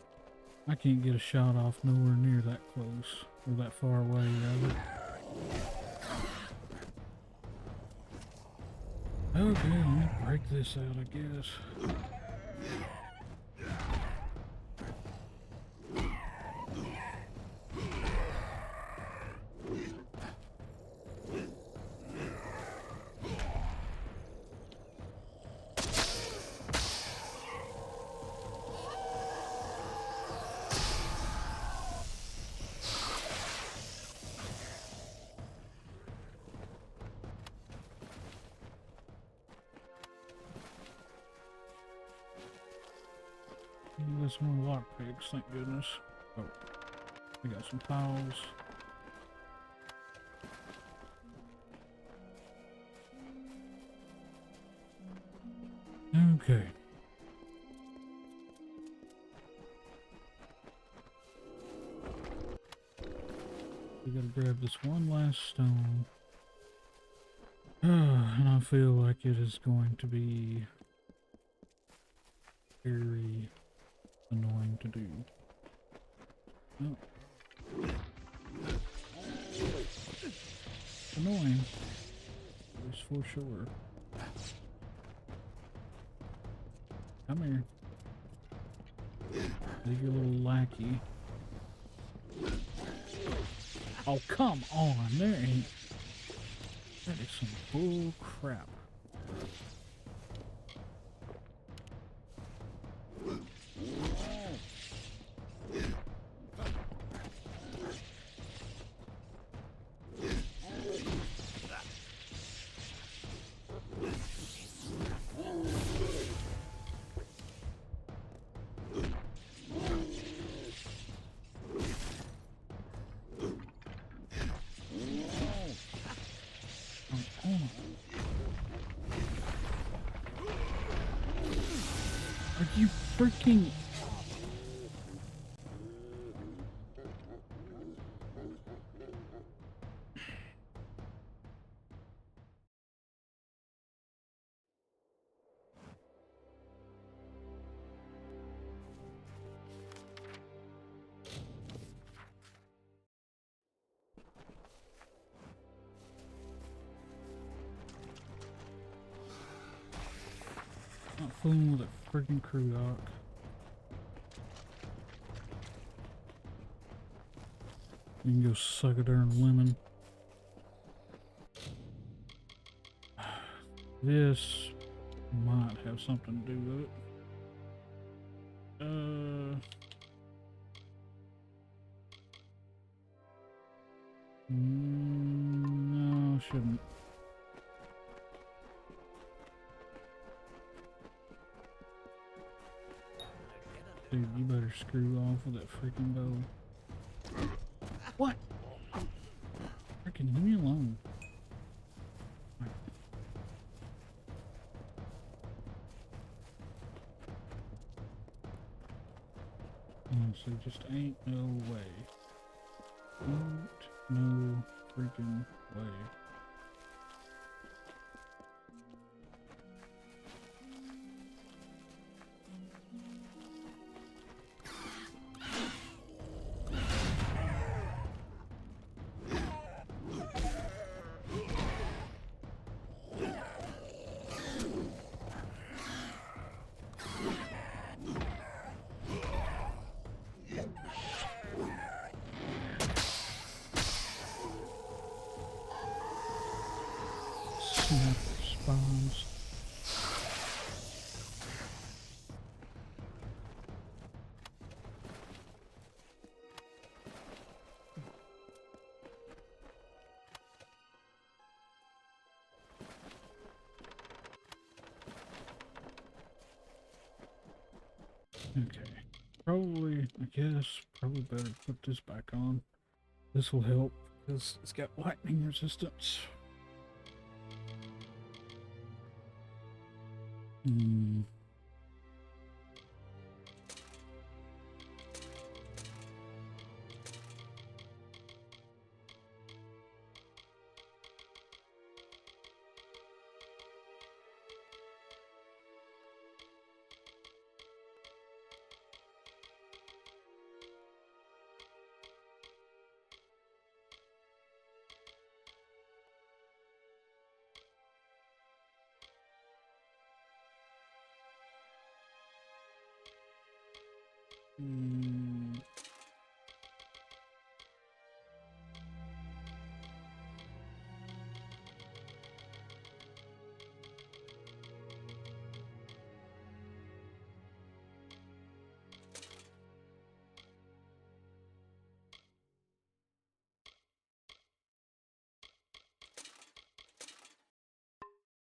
I can't get a shot off nowhere near that close, or that far away rather. Okay, let me break this out, I guess. got some more lockpicks, thank goodness. Oh, we got some tiles. Okay. We gotta grab this one last stone. And I feel like it is going to be very annoying to do. Oh. Annoying. That's for sure. Come here. Leave your little lackey. Oh, come on. There ain't... That is some bull crap. Are you freaking... Not fooling with a freaking crew dock. You can go suck a darn lemon. This might have something to do with it. No, shouldn't. Dude, you better screw off with that freaking bow. What? Freaking leave me alone. Right. Honestly, just ain't no way. Ain't no freaking way. Snap spawns. Okay. Probably, I guess, probably better put this back on. This will help because it's got lightning resistance.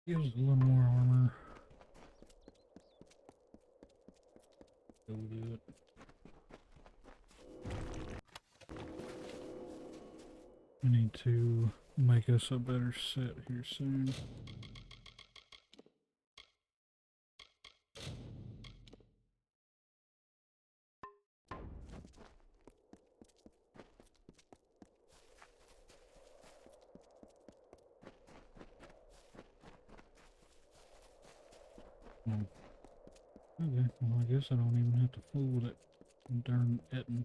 Gives a little more armor. Go do it. I need to make us a better set here soon. Okay, well I guess I don't even have to fool that darn Etten.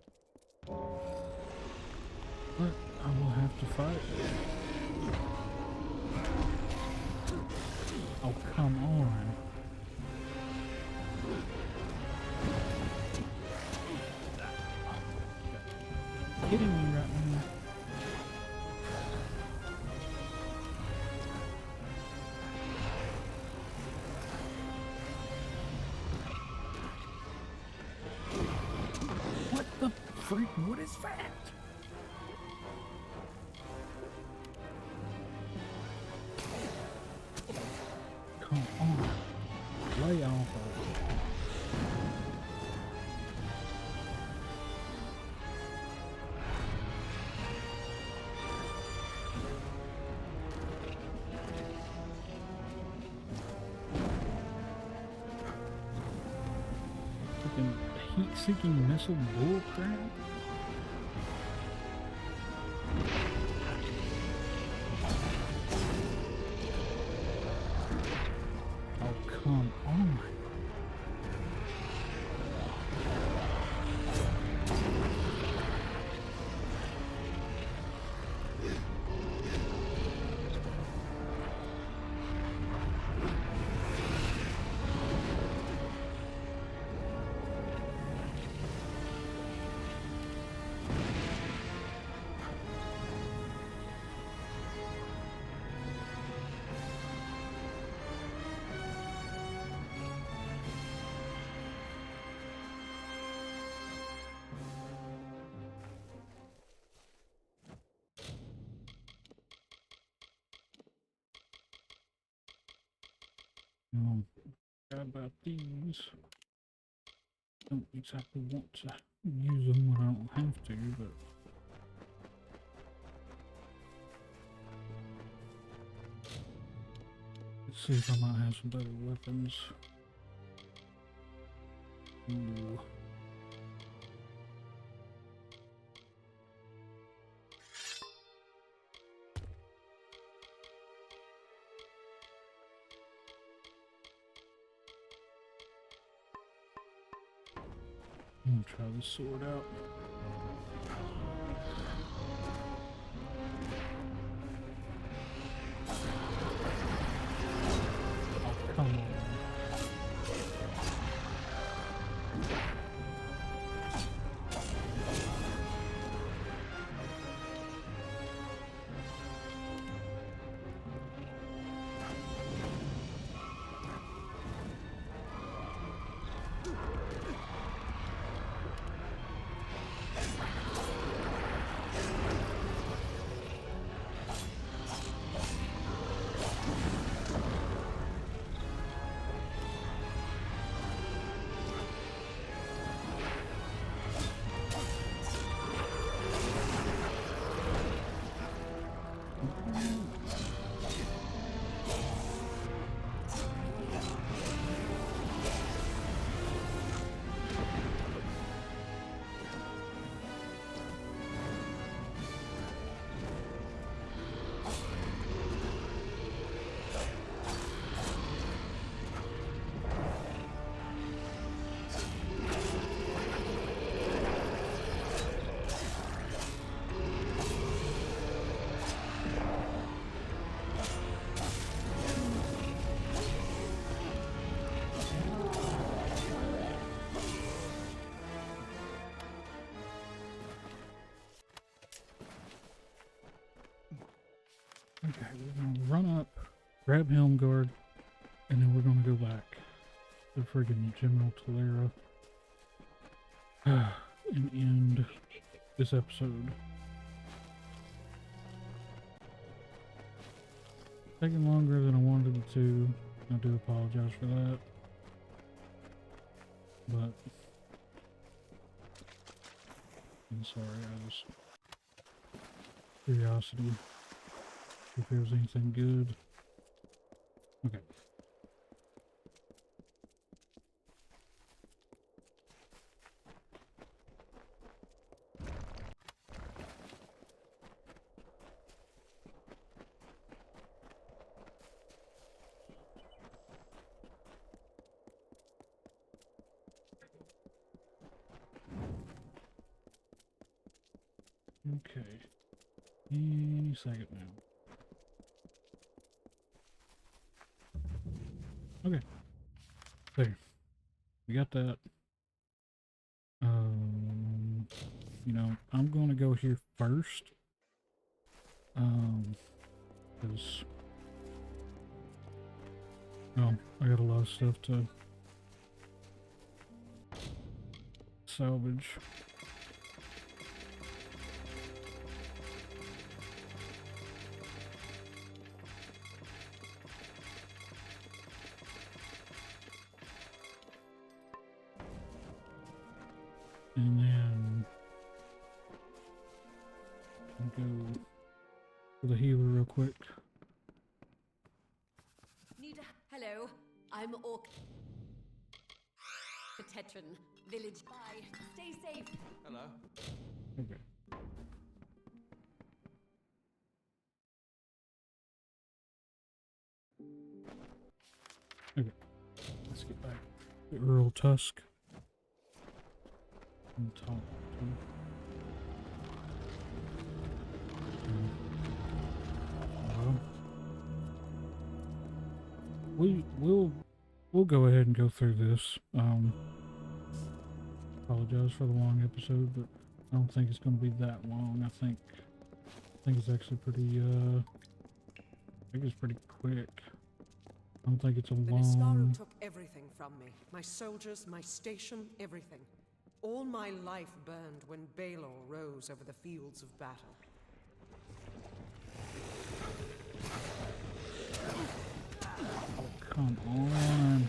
But I will have to fight. Oh, come on. Kidding me right now. What the freak? What is that? Come on. Lay off of it. Freaking heat-seeking missile bullcrap? Oh, come on. Forgot about these. Don't exactly want to use them when I don't have to, but let's see if I might have some better weapons. Ooh. I'm gonna try this sword out. Oh, come on. Okay, we're gonna run up, grab Helmguard, and then we're gonna go back to friggin' General Talera and end this episode. Taking longer than I wanted it to. I do apologize for that. But sorry, I just... Curiosity. If there was anything good. Okay. Okay. Any second now. Okay. There. We got that. You know, I'm gonna go here first. Because... Oh, I got a lot of stuff to salvage. And then I'll go for the healer real quick. Hello, I'm Orc. The Tetran village. Bye. Stay safe. Hello. Okay. Okay. Let's get back to Earl Tusk. And talk to him. We'll go ahead and go through this. Apologize for the long episode, but I don't think it's going to be that long. I think it's actually pretty I think it's pretty quick. I don't think it's a The long... Nistaru took everything from me. My soldiers, my station, everything. All my life burned when Balor rose over the fields of battle. Come on.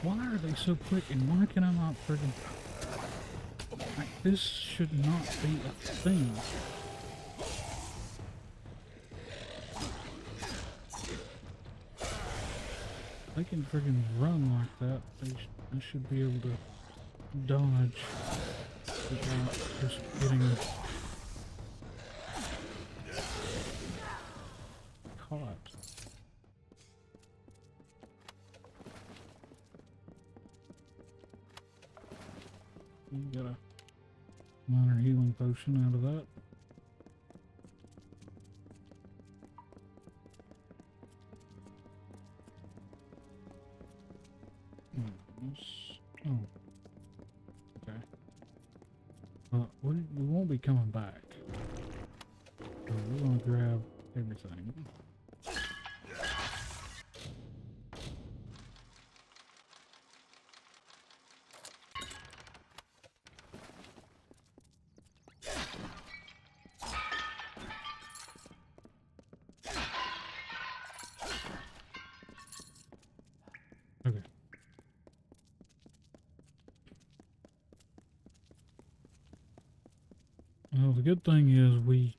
Why are they so quick and why can I not friggin'... Like, this should not be a thing. They can friggin' run like that. They should be able to dodge without just getting caught. You got a minor healing potion out of that. Oh. Okay. We won't be coming back. So we're gonna grab everything. Okay. Well, the good thing is we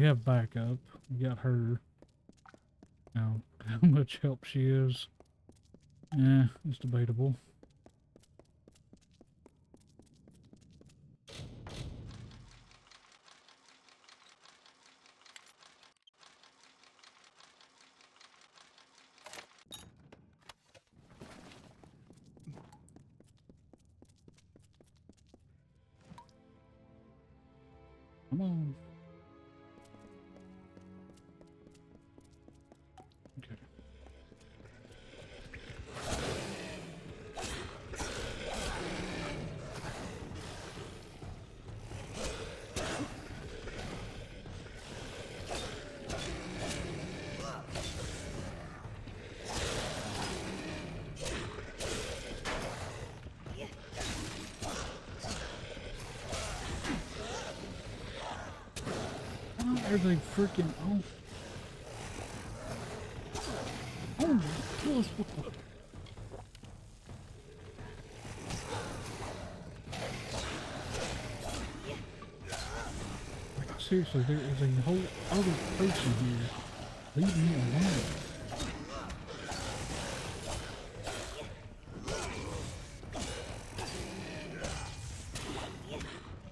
have backup. We got her. Now, how much help she is, it's debatable. Come on. Okay. are they freaking off? Oh my gosh, what the? Like, seriously, there is a whole other person here. Leave me alone.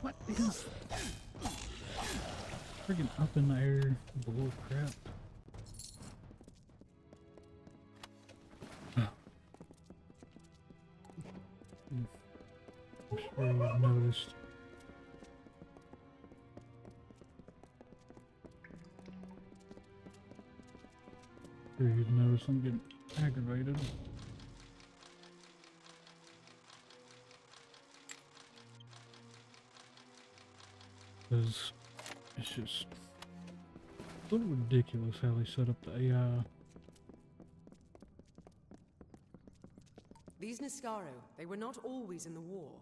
What is freaking up in the air bull crap? I'm sure you've noticed. Sure you've noticed I'm getting aggravated. Because it's just a little ridiculous how they set up the AI. These Niscaro, they were not always in the war.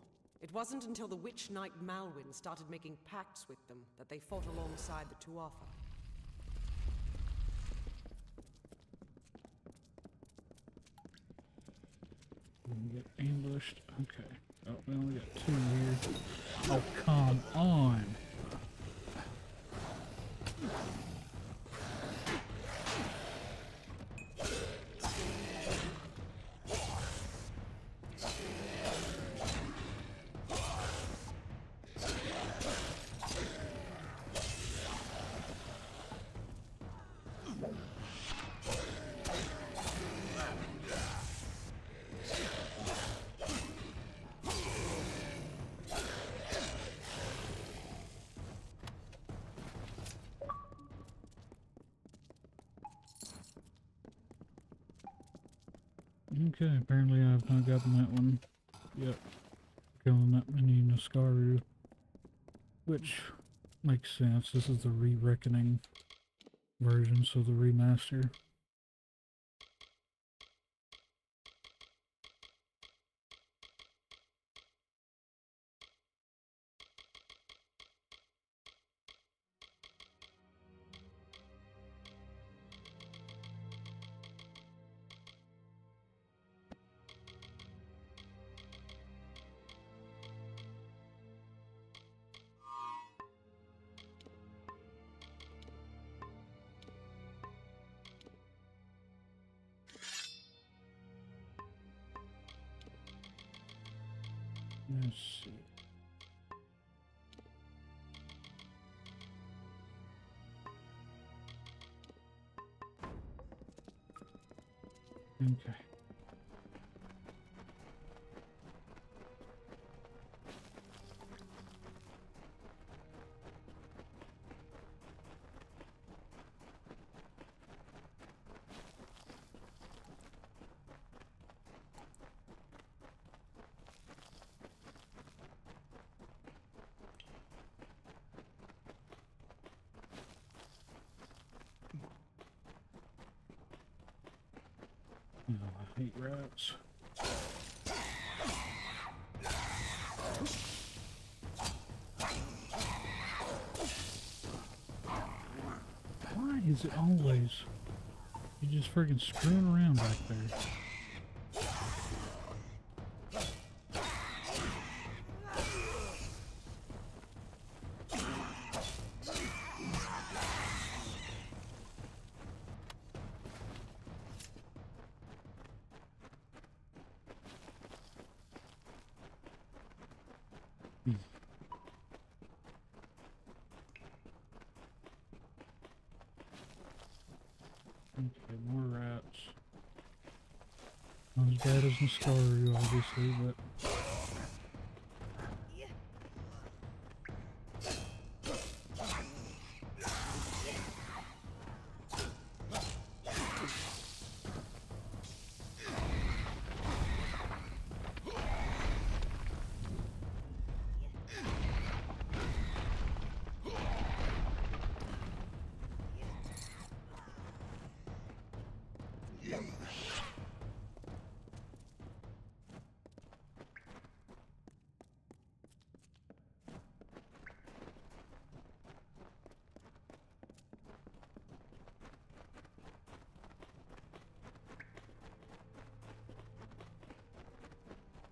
It wasn't until the witch knight Malwyn started making pacts with them that they fought alongside the Tuatha. We get ambushed. Okay. Oh, we only got 2 here. Oh, come on. Okay, apparently I've not gotten that one yet. Killing that many Niscaru. Which makes sense. This is the re-reckoning version, so the remaster. Let's see. Okay. Oh, I hate rats. Why is it always you just freaking screwing around back there? Okay, more rats. Not as bad as Niscaru, obviously, but...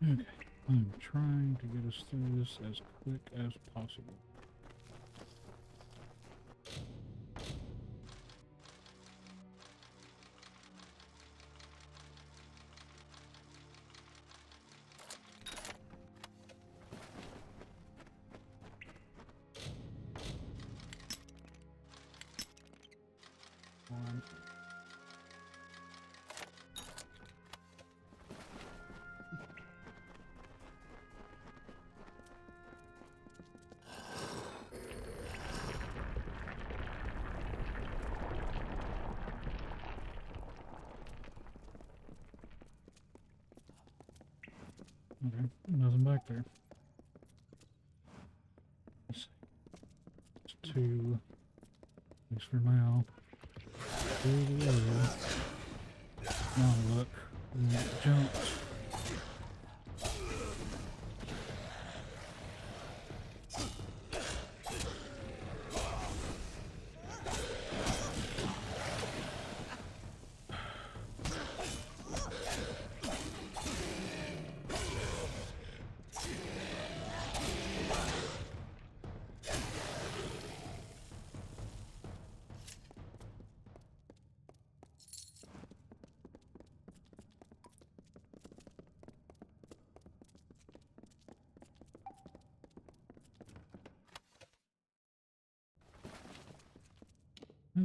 Okay, I'm trying to get us through this as quick as possible. One. Okay, nothing back there. Let's see. It's two. At least for now. Through the other. Now look. We jumped.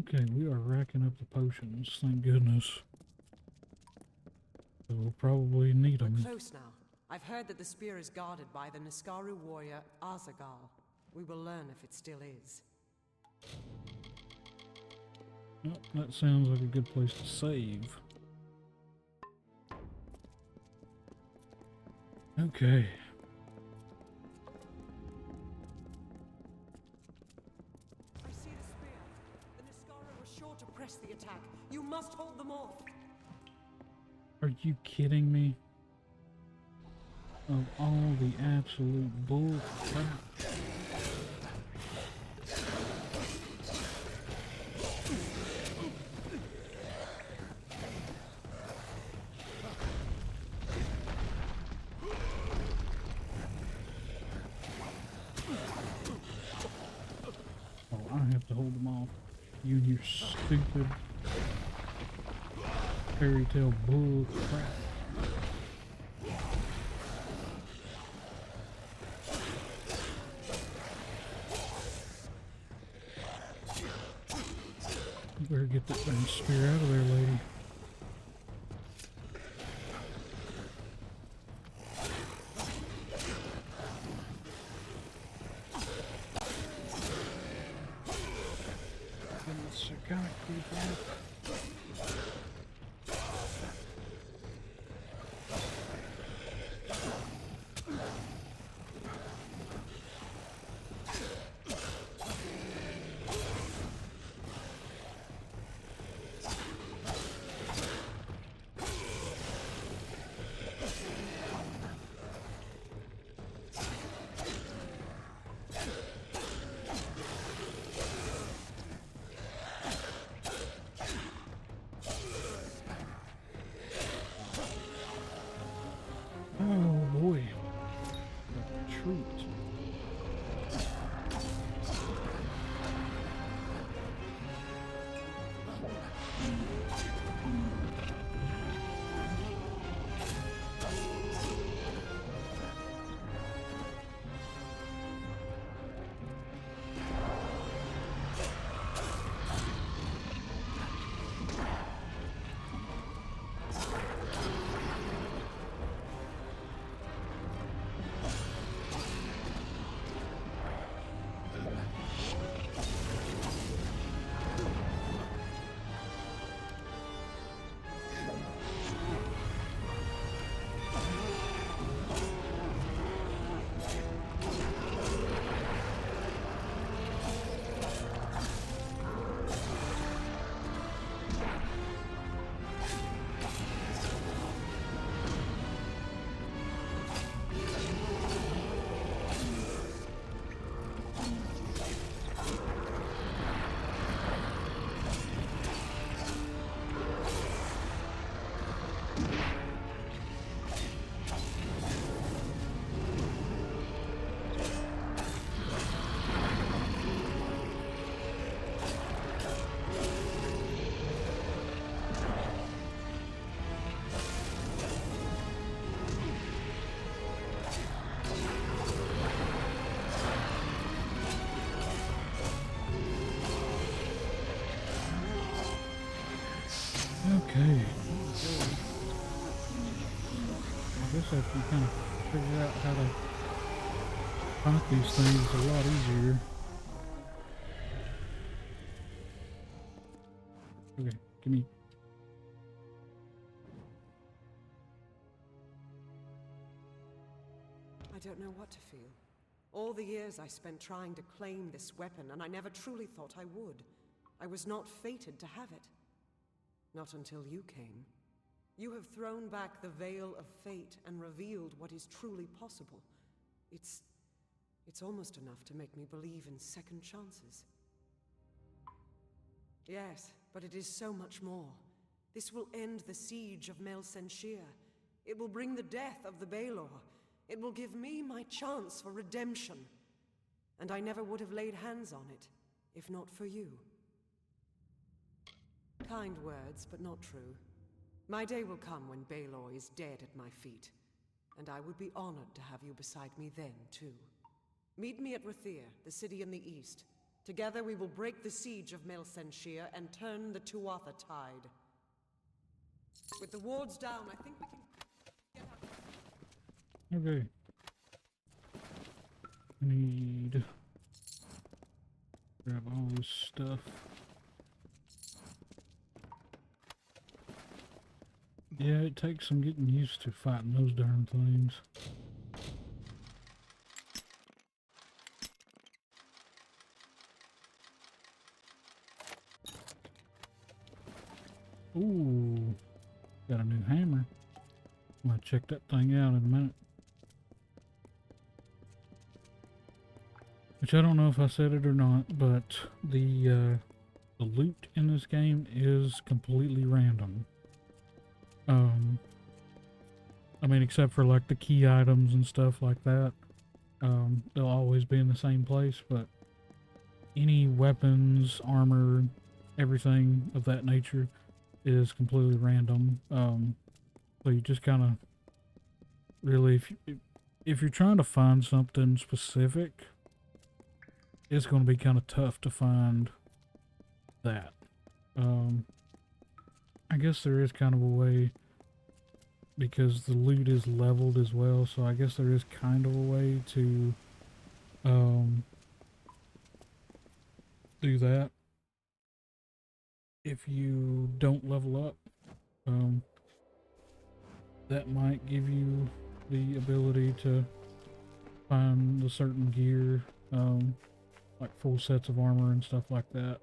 Okay, we are racking up the potions, thank goodness. So we'll probably need them. We're close now. I've heard that the spear is guarded by the Niskaru warrior Azagal. We will learn if it still is. Oh, that sounds like a good place to save. Okay. I see the spear. The Niskaru were sure to press the attack. You must hold them off. Are you kidding me? Of all the absolute bull crap. Oh, I have to hold them off. You and your stupid fairy tale bull crap. You better get that damn spear out of there, lady. Goodness, I gotta creep out. guess after you kind of figure out how to fight these things, it's a lot easier. Okay, give me. I don't know what to feel. All the years I spent trying to claim this weapon, and I never truly thought I would. I was not fated to have it. Not until you came. You have thrown back the veil of fate and revealed what is truly possible. It's almost enough to make me believe in second chances. Yes, but it is so much more. This will end the siege of Mel Senshir. It will bring the death of the Baelor. It will give me my chance for redemption. And I never would have laid hands on it, if not for you. Kind words, but not true. My day will come when Baelor is dead at my feet, and I would be honored to have you beside me then, too. Meet me at Rathir, the city in the east. Together we will break the siege of Mel Senshir and turn the Tuatha tide. With the wards down, I think we can get out. Okay. Need grab all this stuff. Yeah, it takes some getting used to fighting those darn things. Ooh, got a new hammer. I'm gonna check that thing out in a minute. Which I don't know if I said it or not, but the loot in this game is completely random. I mean, except for like the key items and stuff like that. They'll always be in the same place, but any weapons, armor, everything of that nature is completely random. So you just kind of really, if you're trying to find something specific, it's going to be kind of tough to find that. I guess there is kind of a way, because the loot is leveled as well, so I guess there is kind of a way to do that if you don't level up. That might give you the ability to find a certain gear, like full sets of armor and stuff like that.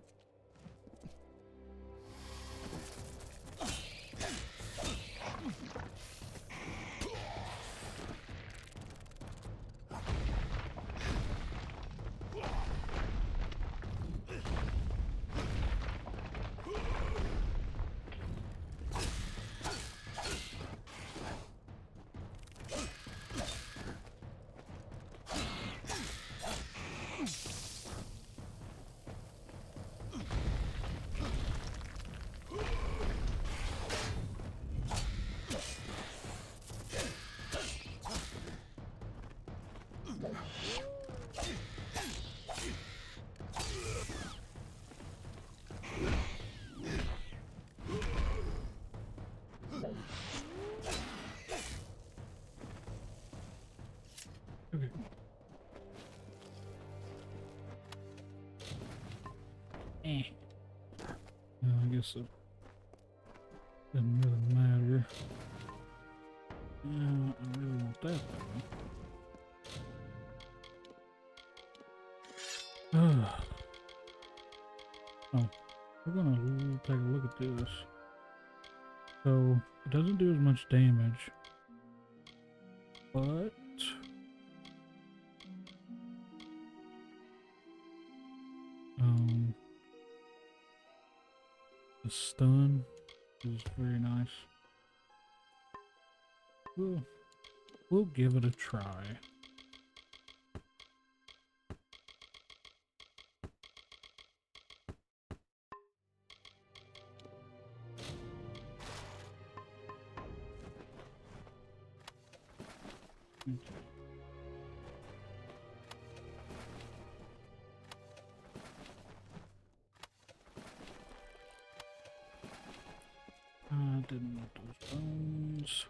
Okay. I guess it doesn't really matter. Yeah, I really want that though. Oh, we're gonna take a look at this. So, it doesn't do as much damage, but the stun is very nice. We'll give it a try. I didn't want those bones.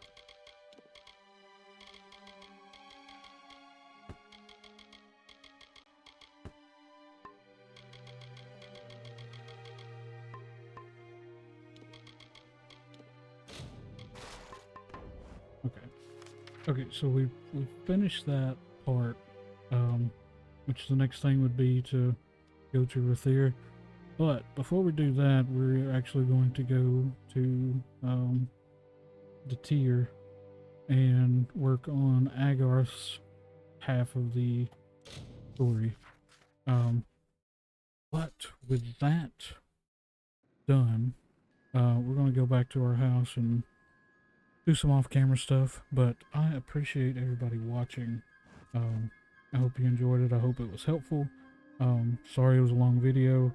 Okay, so we finished that part, which the next thing would be to go to Rathir. But before we do that, we're actually going to go to the tier and work on Agarth's half of the story. But with that done, we're going to go back to our house and do some off-camera stuff. But I appreciate everybody watching. I hope you enjoyed it. I hope it was helpful. Sorry it was a long video,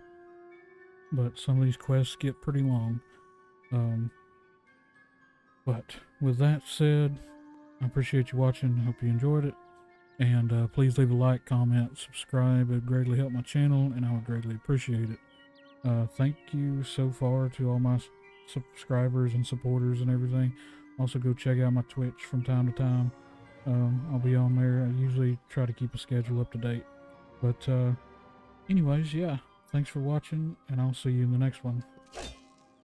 but some of these quests get pretty long. But with that said, I appreciate you watching. I hope you enjoyed it. And please leave a like, comment, subscribe. It would greatly help my channel, and I would greatly appreciate it. Thank you so far to all my subscribers and supporters and everything. Also, go check out my Twitch from time to time. I'll be on there. I usually try to keep a schedule up to date. But anyways, yeah. Thanks for watching, and I'll see you in the next one.